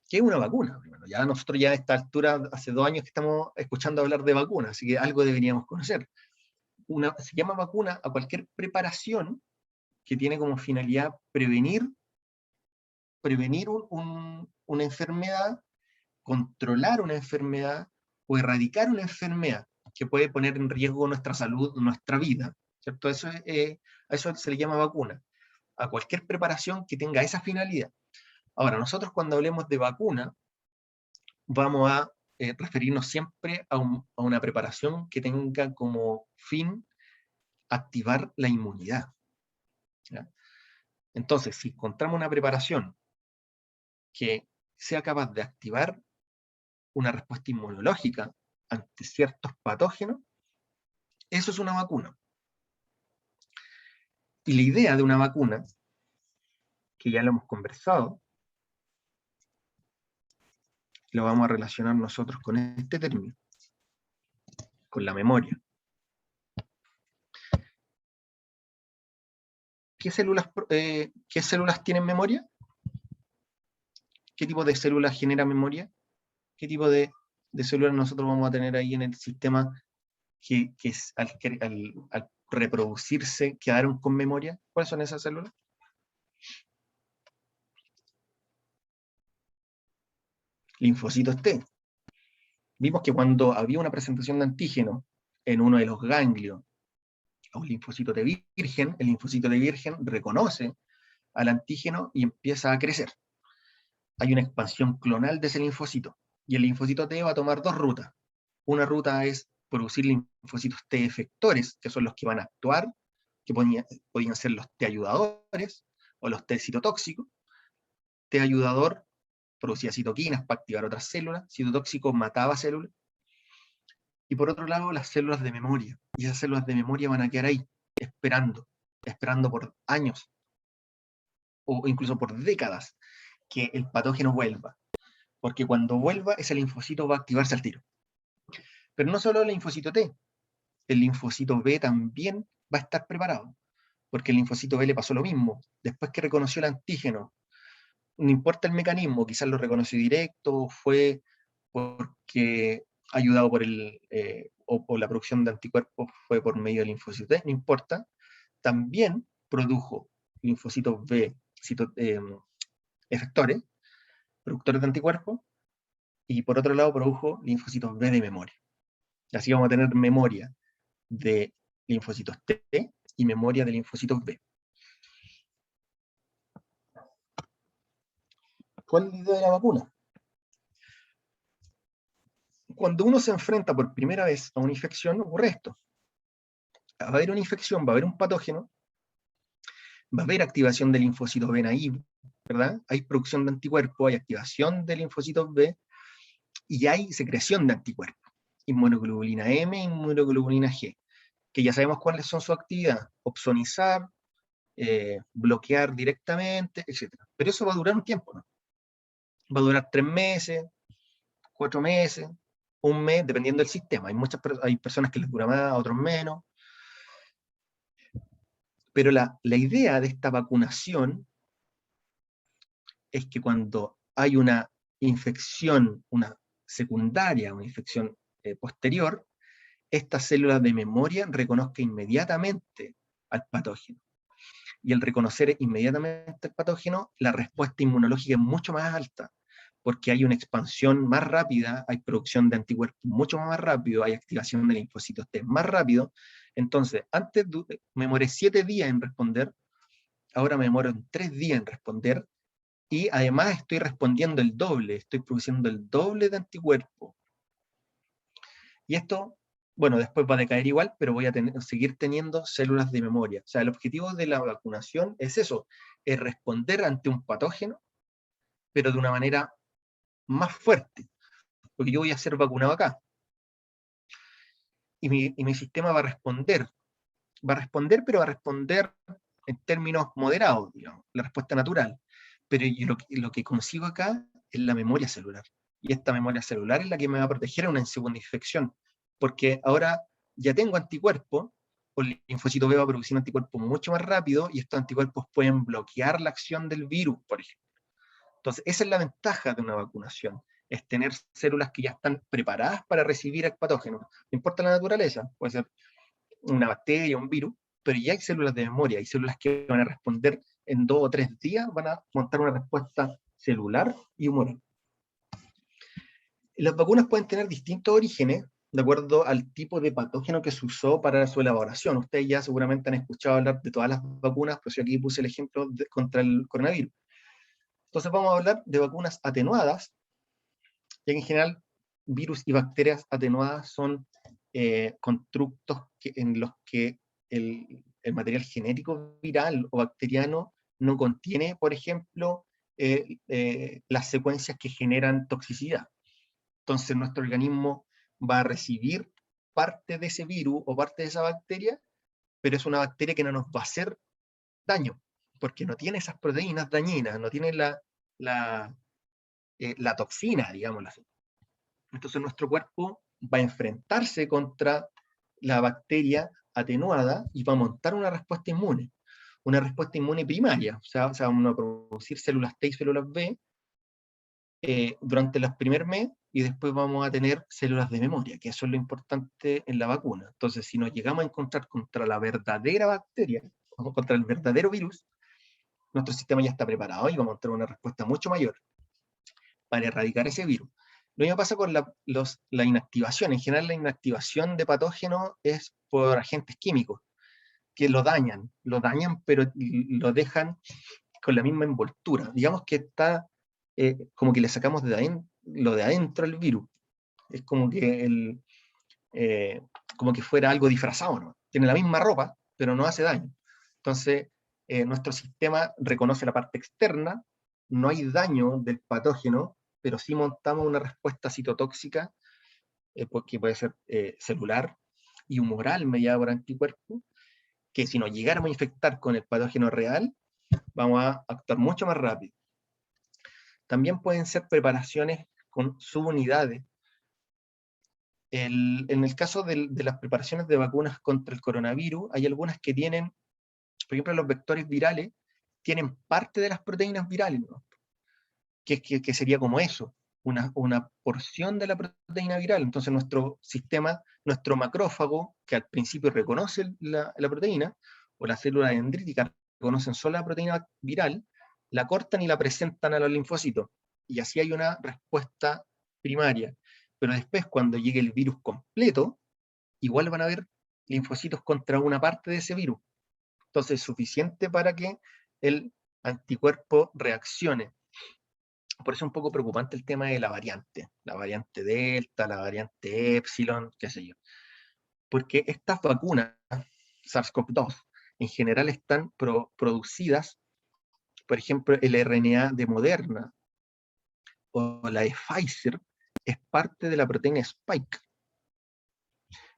¿Qué es una vacuna? Bueno, ya nosotros ya a esta altura, hace 2 años que estamos escuchando hablar de vacunas, así que algo deberíamos conocer. Se llama vacuna a cualquier preparación que tiene como finalidad prevenir una enfermedad, controlar una enfermedad o erradicar una enfermedad que puede poner en riesgo nuestra salud, nuestra vida, ¿cierto? A eso se le llama vacuna, a cualquier preparación que tenga esa finalidad. Ahora, nosotros cuando hablemos de vacuna, vamos a referirnos siempre a una preparación que tenga como fin activar la inmunidad, ¿ya? Entonces, si encontramos una preparación que sea capaz de activar una respuesta inmunológica ante ciertos patógenos, eso es una vacuna. Y la idea de una vacuna, que ya lo hemos conversado, lo vamos a relacionar nosotros con este término, con la memoria. ¿Qué células tienen memoria? ¿Qué tipo de células genera memoria? ¿Qué tipo de células nosotros vamos a tener ahí en el sistema que al reproducirse quedaron con memoria? ¿Cuáles son esas células? Linfocitos T. Vimos que cuando había una presentación de antígeno en uno de los ganglios a un linfocito T virgen, el linfocito T virgen reconoce al antígeno y empieza a crecer. Hay una expansión clonal de ese linfocito, y el linfocito T va a tomar dos rutas. Una ruta es producir linfocitos T efectores, que son los que van a actuar, que podían ser los T ayudadores o los T citotóxicos. T ayudador producía citoquinas para activar otras células, citotóxico mataba células, y por otro lado las células de memoria, y esas células de memoria van a quedar ahí, esperando por años, o incluso por décadas, que el patógeno vuelva, porque cuando vuelva ese linfocito va a activarse al tiro. Pero no solo el linfocito T, el linfocito B también va a estar preparado, porque el linfocito B le pasó lo mismo. Después que reconoció el antígeno, no importa el mecanismo, quizás lo reconoció directo, fue porque ayudado por o la producción de anticuerpos fue por medio del linfocito T, no importa, también produjo linfocitos B efectores, productores de anticuerpos, y por otro lado produjo linfocitos B de memoria. Así vamos a tener memoria de linfocitos T y memoria de linfocitos B. ¿Cuál es la idea de la vacuna? Cuando uno se enfrenta por primera vez a una infección, ocurre esto. Va a haber una infección, va a haber un patógeno, va a haber activación del linfocito B naive, ¿verdad? Hay producción de anticuerpos, hay activación de linfocitos B, y hay secreción de anticuerpos. Inmunoglobulina M e inmunoglobulina G, que ya sabemos cuáles son su actividad. Opsonizar, bloquear directamente, etc. Pero eso va a durar un tiempo, ¿no? Va a durar 3 meses, 4 meses, un mes, dependiendo del sistema. Hay personas que les dura más, otros menos. Pero la idea de esta vacunación es que cuando hay una infección, una secundaria, una infección posterior, estas células de memoria reconozcan inmediatamente al patógeno. Y al reconocer inmediatamente el patógeno, la respuesta inmunológica es mucho más alta, porque hay una expansión más rápida, hay producción de anticuerpos mucho más rápido, hay activación de linfocitos T más rápido. Entonces, antes me demoré 7 días en responder, ahora me demoro en 3 días en responder, y además estoy respondiendo el doble, estoy produciendo el doble de anticuerpos. Y esto, bueno, después va a decaer igual, pero voy a seguir teniendo células de memoria. O sea, el objetivo de la vacunación es eso, es responder ante un patógeno, pero de una manera más fuerte, porque yo voy a ser vacunado acá. Y mi sistema va a responder, pero va a responder en términos moderados, digamos, la respuesta natural. Pero lo que consigo acá es la memoria celular. Y esta memoria celular es la que me va a proteger en una segunda infección. Porque ahora ya tengo anticuerpos, o el linfocito B va a producir anticuerpos mucho más rápido, y estos anticuerpos pueden bloquear la acción del virus, por ejemplo. Entonces, esa es la ventaja de una vacunación, es tener células que ya están preparadas para recibir el patógeno. No importa la naturaleza, puede ser una bacteria, un virus, pero ya hay células de memoria, hay células que van a responder en 2 o 3 días, van a montar una respuesta celular y humoral. Las vacunas pueden tener distintos orígenes de acuerdo al tipo de patógeno que se usó para su elaboración. Ustedes ya seguramente han escuchado hablar de todas las vacunas, pues yo aquí puse el ejemplo contra el coronavirus. Entonces vamos a hablar de vacunas atenuadas, ya que en general virus y bacterias atenuadas son constructos en los que el material genético viral o bacteriano no contiene, por ejemplo, las secuencias que generan toxicidad. Entonces nuestro organismo va a recibir parte de ese virus o parte de esa bacteria, pero es una bacteria que no nos va a hacer daño, porque no tiene esas proteínas dañinas, no tiene la toxina, digámoslo así. Entonces nuestro cuerpo va a enfrentarse contra la bacteria atenuada y va a montar una respuesta inmune primaria, o sea van a producir células T y células B durante los primeros meses, y después vamos a tener células de memoria, que eso es lo importante en la vacuna. Entonces, si nos llegamos a encontrar contra la verdadera bacteria, o contra el verdadero virus, nuestro sistema ya está preparado y vamos a tener una respuesta mucho mayor para erradicar ese virus. Lo mismo pasa con la inactivación. En general, la inactivación de patógenos es por agentes químicos, que lo dañan, pero lo dejan con la misma envoltura. Digamos que está como que le sacamos lo de adentro al virus. Es como que fuera algo disfrazado, ¿no? Tiene la misma ropa, pero no hace daño. Entonces, nuestro sistema reconoce la parte externa, no hay daño del patógeno, pero sí montamos una respuesta citotóxica, que puede ser celular y humoral mediada por anticuerpos, que si nos llegáramos a infectar con el patógeno real, vamos a actuar mucho más rápido. También pueden ser preparaciones con subunidades. En el caso de las preparaciones de vacunas contra el coronavirus, hay algunas que tienen, por ejemplo, los vectores virales, tienen parte de las proteínas virales, ¿no? Que sería como eso, una porción de la proteína viral. Entonces nuestro sistema, nuestro macrófago, que al principio reconoce la proteína, o las células dendríticas reconocen solo la proteína viral, la cortan y la presentan a los linfocitos. Y así hay una respuesta primaria. Pero después, cuando llegue el virus completo, igual van a haber linfocitos contra una parte de ese virus. Entonces es suficiente para que el anticuerpo reaccione. Por eso es un poco preocupante el tema de la variante Delta, la variante Epsilon, qué sé yo. Porque estas vacunas, SARS-CoV-2, en general están producidas, por ejemplo, el RNA de Moderna o la de Pfizer, es parte de la proteína Spike,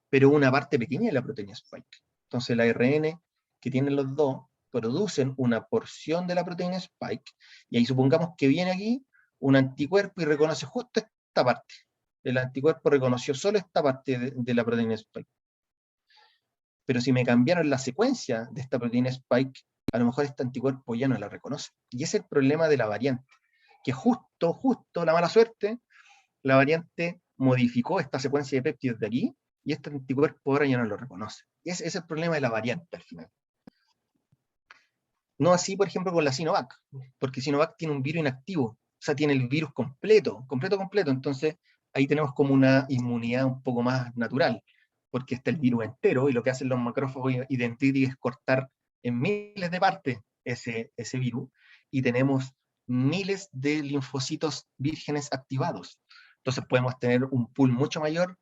pero una parte pequeña de la proteína Spike. Entonces la ARN que tienen los dos producen una porción de la proteína Spike, y ahí supongamos que viene aquí un anticuerpo y reconoce justo esta parte. El anticuerpo reconoció solo esta parte de la proteína Spike. Pero si me cambiaron la secuencia de esta proteína Spike, a lo mejor este anticuerpo ya no la reconoce. Y ese es el problema de la variante, que justo, la mala suerte, la variante modificó esta secuencia de péptidos de aquí, y este anticuerpo ahora ya no lo reconoce. Ese es el problema de la variante al final. No así, por ejemplo, con la Sinovac, porque Sinovac tiene un virus inactivo, o sea, tiene el virus completo, entonces ahí tenemos como una inmunidad un poco más natural, porque está el virus entero, y lo que hacen los macrófagos y dendríticos es cortar en miles de partes ese virus, y tenemos miles de linfocitos vírgenes activados. Entonces podemos tener un pool mucho mayor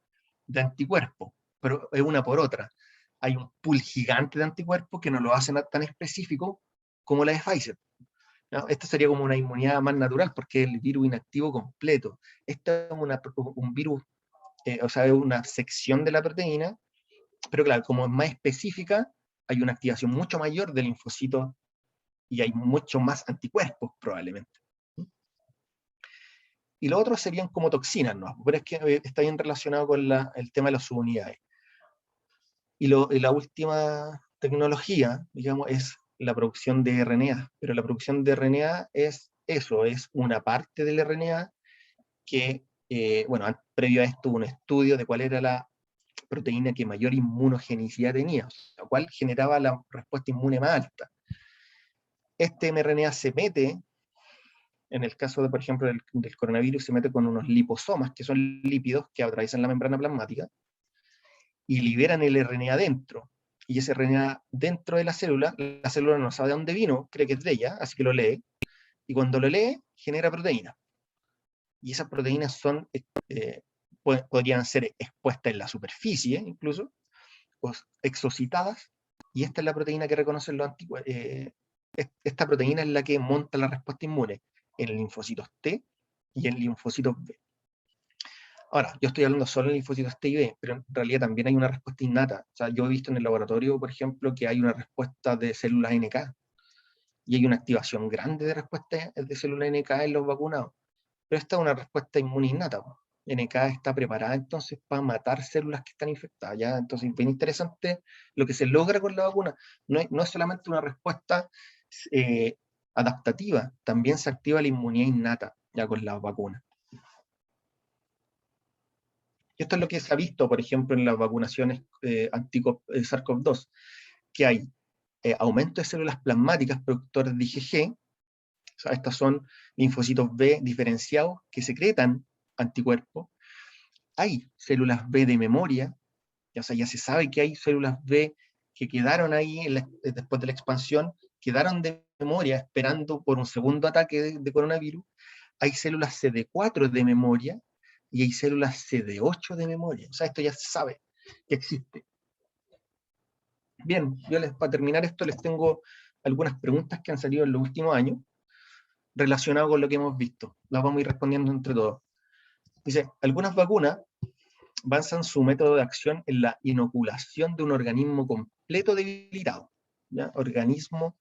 de anticuerpos, pero es una por otra. Hay un pool gigante de anticuerpos que no lo hacen tan específico como la de Pfizer, ¿no? Esta sería como una inmunidad más natural porque es el virus inactivo completo. Esto es un virus, o sea, es una sección de la proteína, pero claro, como es más específica, hay una activación mucho mayor del linfocito y hay mucho más anticuerpos probablemente. Y lo otro serían como toxinas, ¿no? Pero es que está bien relacionado con el tema de las subunidades. Y la última tecnología, digamos, es la producción de RNA, pero la producción de RNA es eso, es una parte del RNA que, bueno, previo a esto un estudio de cuál era la proteína que mayor inmunogenicidad tenía, lo cual generaba la respuesta inmune más alta. Este mRNA se mete, en el caso de, por ejemplo, del coronavirus, se mete con unos liposomas, que son lípidos que atraviesan la membrana plasmática, y liberan el RNA dentro. Y ese RNA dentro de la célula no sabe de dónde vino, cree que es de ella, así que lo lee, y cuando lo lee, genera proteínas. Y esas proteínas podrían ser expuestas en la superficie, incluso, o exocitadas, y esta es la proteína que reconocen los anticuerpos. Esta proteína es la que monta la respuesta inmune en linfocitos T y en linfocitos B. Ahora, yo estoy hablando solo de linfocitos T y B, pero en realidad también hay una respuesta innata. O sea, yo he visto en el laboratorio, por ejemplo, que hay una respuesta de células NK, y hay una activación grande de respuesta de células NK en los vacunados. Pero esta es una respuesta inmune innata. NK está preparada entonces para matar células que están infectadas, ¿ya? Entonces, es bien interesante lo que se logra con la vacuna. No es solamente una respuesta eh, adaptativa, también se activa la inmunidad innata ya con las vacunas. Y esto es lo que se ha visto, por ejemplo, en las vacunaciones SARS-CoV-2, que hay aumento de células plasmáticas productoras de IgG. O sea, estas son linfocitos B diferenciados que secretan anticuerpos. Hay células B de memoria, o sea, ya se sabe que hay células B que quedaron ahí después de la expansión, quedaron de memoria esperando por un segundo ataque de coronavirus. Hay células CD4 de memoria y hay células CD8 de memoria. O sea, esto ya se sabe que existe. Bien, para terminar esto les tengo algunas preguntas que han salido en los últimos años relacionadas con lo que hemos visto. Las vamos a ir respondiendo entre todos. Dice, algunas vacunas basan su método de acción en la inoculación de un organismo completo debilitado. ¿Ya? Organismo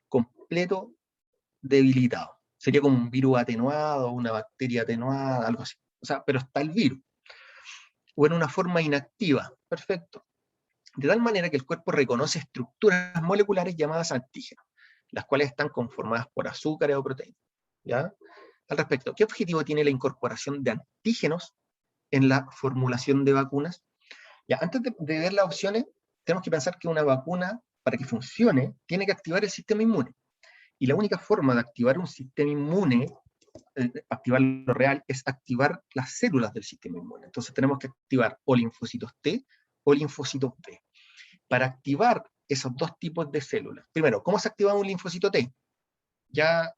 completo debilitado. Sería como un virus atenuado, una bacteria atenuada, algo así. O sea, pero está el virus. O en una forma inactiva. Perfecto. De tal manera que el cuerpo reconoce estructuras moleculares llamadas antígenos, las cuales están conformadas por azúcares o proteínas. ¿Ya? Al respecto, ¿qué objetivo tiene la incorporación de antígenos en la formulación de vacunas? Ya, antes de ver las opciones, tenemos que pensar que una vacuna, para que funcione, tiene que activar el sistema inmune. Y la única forma de activar un sistema inmune, activarlo real, es activar las células del sistema inmune. Entonces tenemos que activar o linfocitos T o linfocitos B. Para activar esos dos tipos de células, primero, ¿cómo se activa un linfocito T? Ya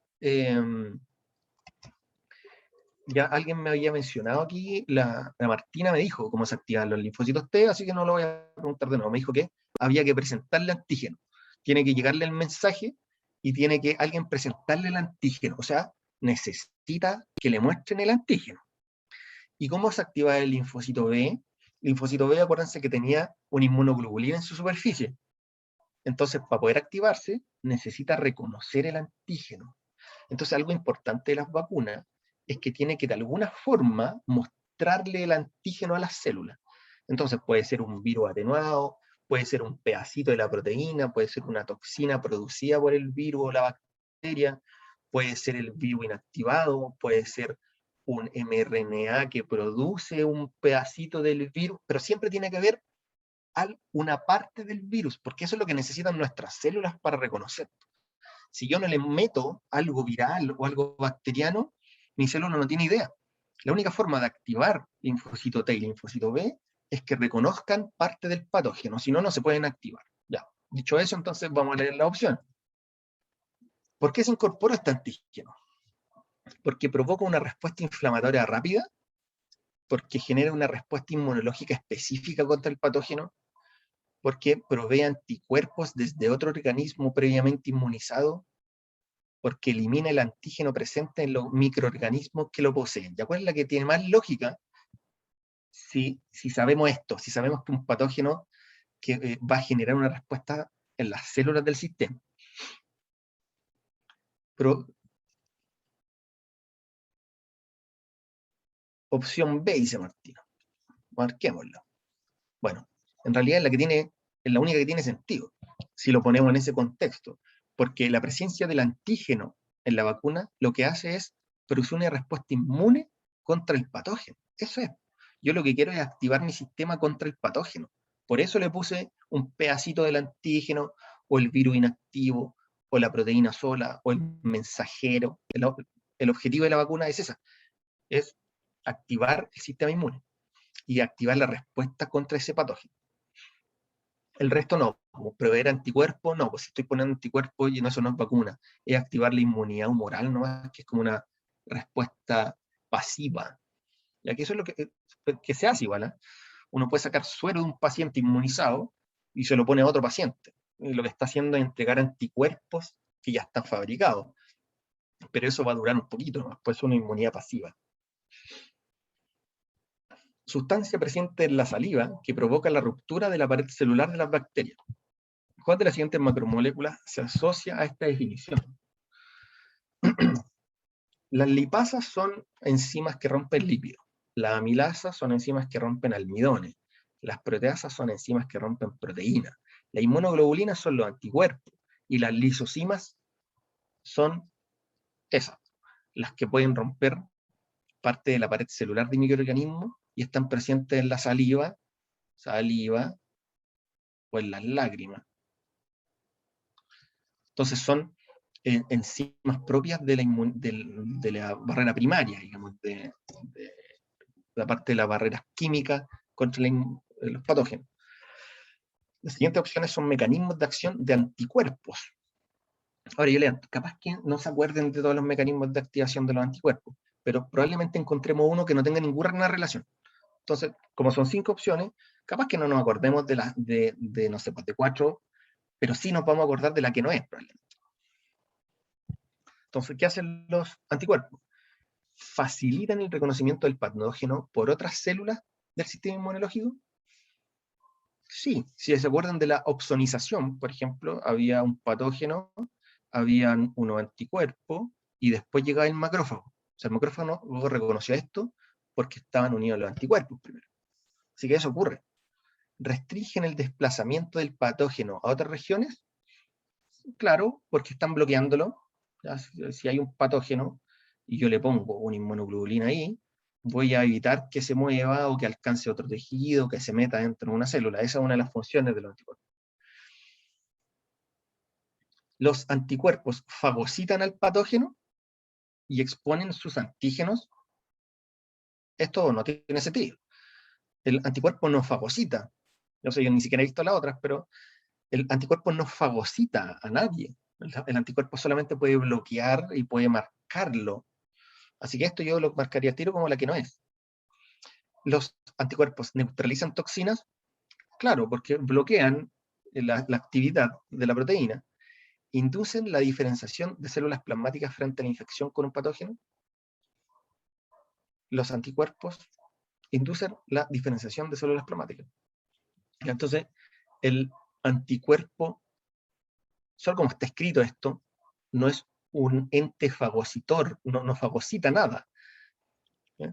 alguien me había mencionado aquí, la Martina me dijo cómo se activan los linfocitos T, así que no lo voy a preguntar de nuevo. Me dijo que había que presentarle antígeno. Tiene que llegarle el mensaje y tiene que alguien presentarle el antígeno. O sea, necesita que le muestren el antígeno. ¿Y cómo se activa el linfocito B? El linfocito B, acuérdense que tenía una inmunoglobulina en su superficie. Entonces, para poder activarse, necesita reconocer el antígeno. Entonces, algo importante de las vacunas es que tiene que de alguna forma mostrarle el antígeno a las células. Entonces puede ser un virus atenuado, puede ser un pedacito de la proteína, puede ser una toxina producida por el virus o la bacteria, puede ser el virus inactivado, puede ser un mRNA que produce un pedacito del virus, pero siempre tiene que haber una parte del virus, porque eso es lo que necesitan nuestras células para reconocer. Si yo no le meto algo viral o algo bacteriano, mi célula no tiene idea. La única forma de activar linfocito T y linfocito B es que reconozcan parte del patógeno, si no, no se pueden activar. Ya. Dicho eso, entonces vamos a leer la opción. ¿Por qué se incorpora este antígeno? Porque provoca una respuesta inflamatoria rápida, porque genera una respuesta inmunológica específica contra el patógeno, porque provee anticuerpos desde otro organismo previamente inmunizado, porque elimina el antígeno presente en los microorganismos que lo poseen. ¿Ya cuál es la que tiene más lógica? Si sabemos esto, si sabemos que un patógeno que va a generar una respuesta en las células del sistema. Pero, opción B, dice Martino. Marquémosla. Bueno, en realidad es la única que tiene sentido, si lo ponemos en ese contexto, porque la presencia del antígeno en la vacuna lo que hace es producir una respuesta inmune contra el patógeno. Eso es. Yo lo que quiero es activar mi sistema contra el patógeno. Por eso le puse un pedacito del antígeno, o el virus inactivo, o la proteína sola, o el mensajero. El objetivo de la vacuna es esa, es activar el sistema inmune y activar la respuesta contra ese patógeno. El resto no, como proveer anticuerpos, no, pues si estoy poniendo anticuerpos y no, eso no es vacuna, es activar la inmunidad humoral nomás, que es como una respuesta pasiva. Ya que eso es lo que se hace igual, ¿eh? Uno puede sacar suero de un paciente inmunizado y se lo pone a otro paciente. Y lo que está haciendo es entregar anticuerpos que ya están fabricados. Pero eso va a durar un poquito nomás, pues es una inmunidad pasiva. Sustancia presente en la saliva que provoca la ruptura de la pared celular de las bacterias. ¿Cuál de las siguientes macromoléculas se asocia a esta definición? Las lipasas son enzimas que rompen lípidos. Las amilasas son enzimas que rompen almidones. Las proteasas son enzimas que rompen proteínas. Las inmunoglobulinas son los anticuerpos. Y las lisosimas son esas, las que pueden romper parte de la pared celular de microorganismos y están presentes en la saliva o en las lágrimas. Entonces son enzimas propias de de la barrera primaria, digamos, de la parte de la barrera química contra los patógenos. Las siguientes opciones son mecanismos de acción de anticuerpos. Ahora yo leo, capaz que no se acuerden de todos los mecanismos de activación de los anticuerpos, pero probablemente encontremos uno que no tenga ninguna relación. Entonces, como son 5 opciones, capaz que no nos acordemos de no sé, pues de 4, pero sí nos vamos a acordar de la que no es, probablemente. Entonces, ¿qué hacen los anticuerpos? Facilitan el reconocimiento del patógeno por otras células del sistema inmunológico. Sí, si se acuerdan de la opsonización, por ejemplo, había un patógeno, habían unos anticuerpos, y después llegaba el macrófago. O sea, el macrófago luego reconoció esto porque estaban unidos los anticuerpos primero. Así que eso ocurre. ¿Restringen el desplazamiento del patógeno a otras regiones? Claro, porque están bloqueándolo. ¿Ya? Si hay un patógeno y yo le pongo una inmunoglobulina ahí, voy a evitar que se mueva o que alcance otro tejido, que se meta dentro de una célula. Esa es una de las funciones de los anticuerpos. Los anticuerpos fagocitan al patógeno y exponen sus antígenos. Esto no tiene sentido. El anticuerpo no fagocita. Yo ni siquiera he visto las otras, pero el anticuerpo no fagocita a nadie. El anticuerpo solamente puede bloquear y puede marcarlo. Así que esto yo lo marcaría al tiro como la que no es. ¿Los anticuerpos neutralizan toxinas? Claro, porque bloquean la actividad de la proteína. ¿Inducen la diferenciación de células plasmáticas frente a la infección con un patógeno? Los anticuerpos inducen la diferenciación de células plasmáticas. Entonces, el anticuerpo, solo como está escrito esto, no es un ente fagocitor, no fagocita nada. ¿Ya?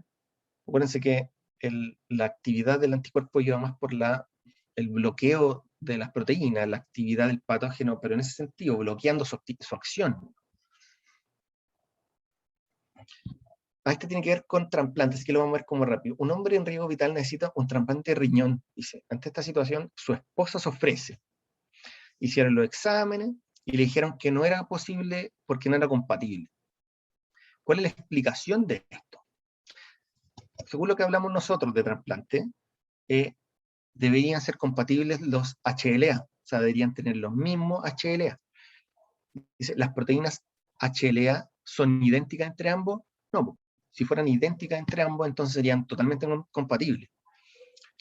Acuérdense que la actividad del anticuerpo lleva más por el bloqueo de las proteínas, la actividad del patógeno, pero en ese sentido, bloqueando su acción. Esto tiene que ver con trasplantes, así que lo vamos a ver como rápido. Un hombre en riesgo vital necesita un trasplante de riñón. Dice, ante esta situación, su esposa se ofrece. Hicieron los exámenes y le dijeron que no era posible porque no era compatible. ¿Cuál es la explicación de esto? Según lo que hablamos nosotros de trasplante, deberían ser compatibles los HLA, o sea, deberían tener los mismos HLA. Dice, ¿las proteínas HLA son idénticas entre ambos? No, si fueran idénticas entre ambos, entonces serían totalmente compatibles.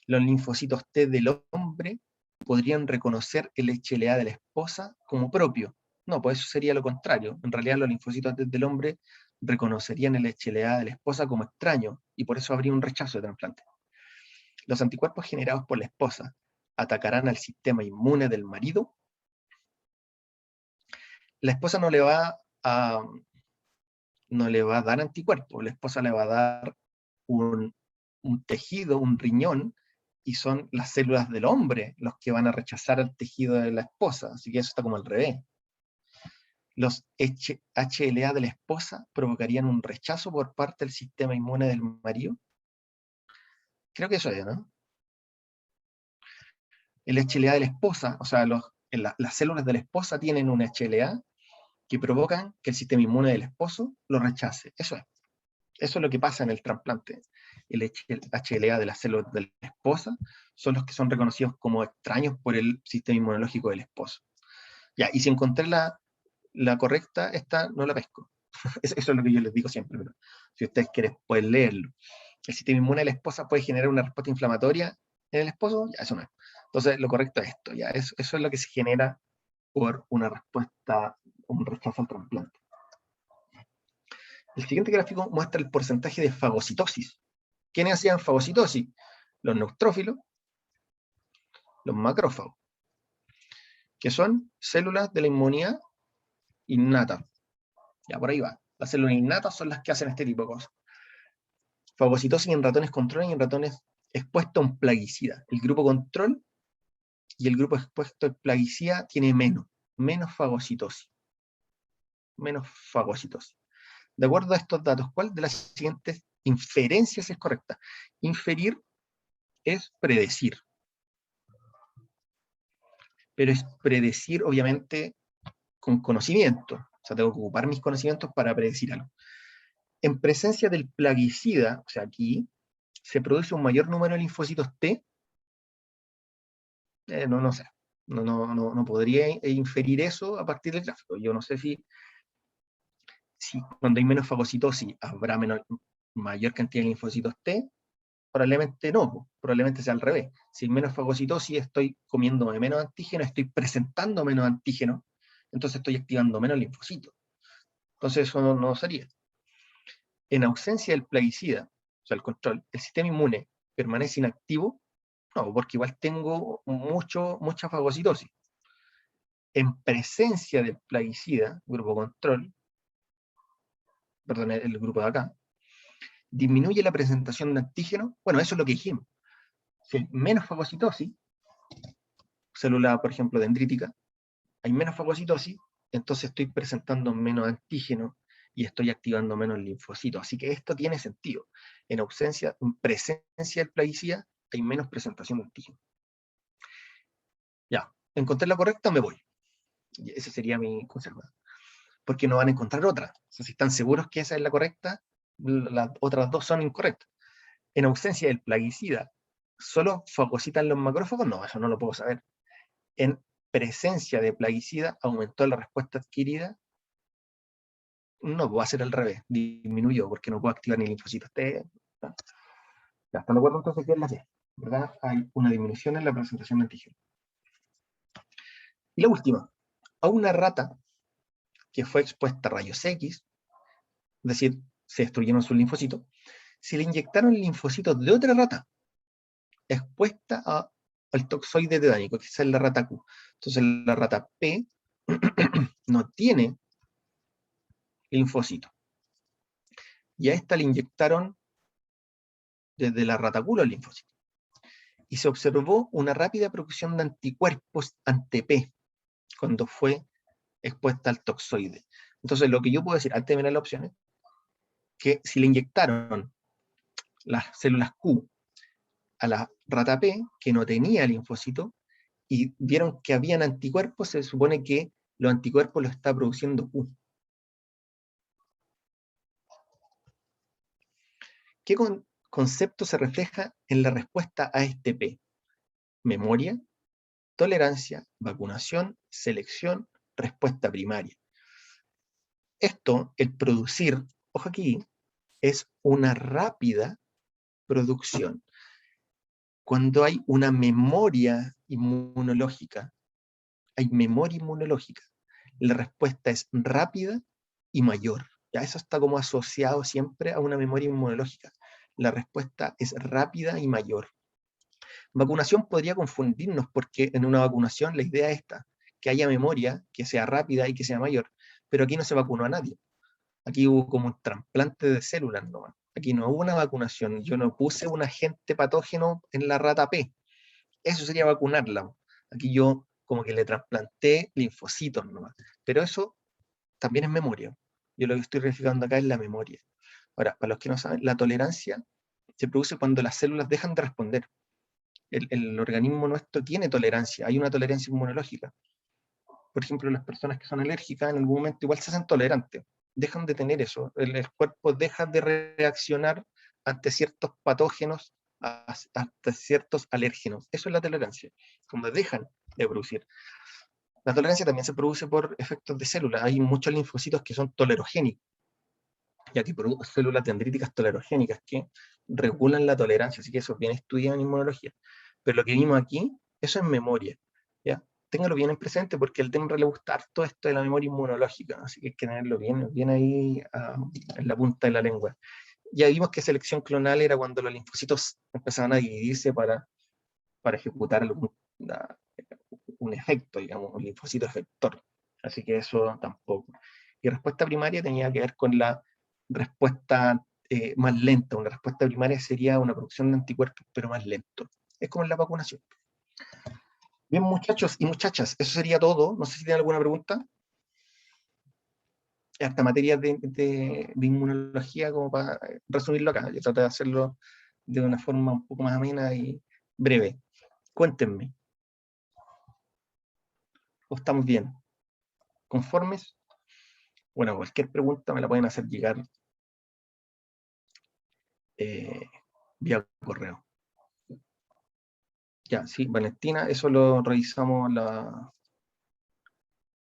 Los linfocitos T del hombre podrían reconocer el HLA de la esposa como propio. No, pues eso sería lo contrario. En realidad los linfocitos T del hombre reconocerían el HLA de la esposa como extraño, y por eso habría un rechazo de trasplante. Los anticuerpos generados por la esposa atacarán al sistema inmune del marido. La esposa no le va a dar anticuerpos, la esposa le va a dar un tejido, un riñón, y son las células del hombre los que van a rechazar el tejido de la esposa, así que eso está como al revés. Los HLA de la esposa provocarían un rechazo por parte del sistema inmune del marido. Creo que eso es, ¿no? El HLA de la esposa, o sea, las células de la esposa tienen un HLA que provocan que el sistema inmune del esposo lo rechace. Eso es lo que pasa en el trasplante. El HLA de las células de la esposa son los que son reconocidos como extraños por el sistema inmunológico del esposo. Ya, y si encontré la correcta, esta no la pesco. Eso es lo que yo les digo siempre, pero si ustedes quieren pueden leerlo. El sistema inmune de la esposa puede generar una respuesta inflamatoria en el esposo, ya eso no es. Entonces lo correcto es esto, ya eso es lo que se genera por una respuesta, un rechazo al trasplante. El siguiente gráfico muestra el porcentaje de fagocitosis. ¿Quiénes hacían fagocitosis? Los neutrófilos, los macrófagos, que son células de la inmunidad innata. Ya por ahí va. Las células innatas son las que hacen este tipo de cosas. Fagocitosis en ratones control y en ratones expuestos a un plaguicida. El grupo control y el grupo expuesto al plaguicida tiene menos fagocitosis. Menos fagocitosis. De acuerdo a estos datos, ¿cuál de las siguientes inferencias es correcta? Inferir es predecir. Pero es predecir, obviamente, con conocimiento, o sea, tengo que ocupar mis conocimientos para predecir algo. En presencia del plaguicida, o sea, aquí, se produce un mayor número de linfocitos T. No sé. No podría inferir eso a partir del gráfico. Yo no sé si cuando hay menos fagocitosis habrá mayor cantidad de linfocitos T. Probablemente no, probablemente sea al revés. Si hay menos fagocitosis, estoy comiendo menos antígeno, estoy presentando menos antígeno, entonces estoy activando menos linfocitos. Entonces eso no sería. En ausencia del plaguicida, o sea, el control, el sistema inmune permanece inactivo. No, porque igual tengo mucha fagocitosis. En presencia del plaguicida, grupo control, perdón, el grupo de acá, disminuye la presentación de antígeno. Bueno, eso es lo que dijimos. Si hay menos fagocitosis, célula, por ejemplo, dendrítica, hay menos fagocitosis, entonces estoy presentando menos antígeno y estoy activando menos linfocitos. Así que esto tiene sentido. En presencia del plaguicida, hay menos presentación de antígeno. Ya, encontré la correcta, me voy. Y ese sería mi consejo. Porque no van a encontrar otra. O sea, si están seguros que esa es la correcta, las otras dos son incorrectas. En ausencia del plaguicida, ¿solo fagocitan los macrófagos? No, eso no lo puedo saber. En presencia de plaguicida, ¿aumentó la respuesta adquirida? No, va a ser al revés, disminuyó, porque no puedo activar ni linfocitos T. ¿No? Ya, ¿están de acuerdo entonces que es la C? ¿Verdad? Hay una disminución en la presentación de antígeno. Y la última, a una rata que fue expuesta a rayos X, es decir, se destruyeron sus linfocitos, se le inyectaron linfocitos de otra rata expuesta al toxoide tetánico, que es la rata Q. Entonces la rata P no tiene linfocitos. Y a esta le inyectaron desde la rata Q los linfocitos. Y se observó una rápida producción de anticuerpos ante P cuando fue expuesta al toxoide. Entonces lo que yo puedo decir, antes de ver las opciones, que si le inyectaron las células Q a la rata P, que no tenía linfocito, y vieron que habían anticuerpos, se supone que los anticuerpos los está produciendo Q. ¿Qué concepto se refleja en la respuesta a este P? Memoria, tolerancia, vacunación, selección, respuesta primaria. Esto, el producir, ojo aquí, es una rápida producción. Cuando hay una memoria inmunológica, la respuesta es rápida y mayor. Ya eso está como asociado siempre a una memoria inmunológica. La respuesta es rápida y mayor. Vacunación podría confundirnos porque en una vacunación la idea es esta, que haya memoria, que sea rápida y que sea mayor. Pero aquí no se vacunó a nadie. Aquí hubo como un trasplante de células nomás. Aquí no hubo una vacunación. Yo no puse un agente patógeno en la rata P. Eso sería vacunarla. Aquí yo como que le trasplanté linfocitos nomás. Pero eso también es memoria. Yo lo que estoy verificando acá es la memoria. Ahora, para los que no saben, la tolerancia se produce cuando las células dejan de responder. El organismo nuestro tiene tolerancia, hay una tolerancia inmunológica. Por ejemplo, las personas que son alérgicas en algún momento igual se hacen tolerantes, dejan de tener eso, el cuerpo deja de reaccionar ante ciertos patógenos, ante ciertos alérgenos. Eso es la tolerancia, cuando dejan de producir. La tolerancia también se produce por efectos de células. Hay muchos linfocitos que son tolerogénicos, ya que producen células dendríticas tolerogénicas que regulan la tolerancia, así que eso es bien estudiado en inmunología. Pero lo que vimos aquí, eso es memoria, ¿ya? Téngalo bien en presente porque al TEMRA le gusta harto esto de la memoria inmunológica, así que hay que tenerlo bien ahí en la punta de la lengua. Ya vimos que selección clonal era cuando los linfocitos empezaban a dividirse para ejecutar un efecto, digamos, un linfocito efector. Así que eso tampoco. Y respuesta primaria tenía que ver con la respuesta más lenta. Una respuesta primaria sería una producción de anticuerpos, pero más lento. Es como en la vacunación. Bien, muchachos y muchachas, eso sería todo. No sé si tienen alguna pregunta. Hasta materia de inmunología, como para resumirlo acá. Yo traté de hacerlo de una forma un poco más amena y breve. Cuéntenme. ¿O estamos bien? ¿Conformes? Bueno, cualquier pregunta me la pueden hacer llegar vía correo. Ya, sí, Valentina, eso lo revisamos.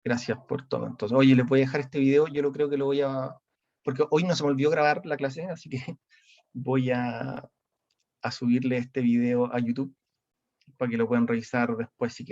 Gracias por todo. Entonces, oye, les voy a dejar este video, yo lo creo que lo voy a... Porque hoy no se me olvidó grabar la clase, así que voy a subirle este video a YouTube para que lo puedan revisar después si quieren.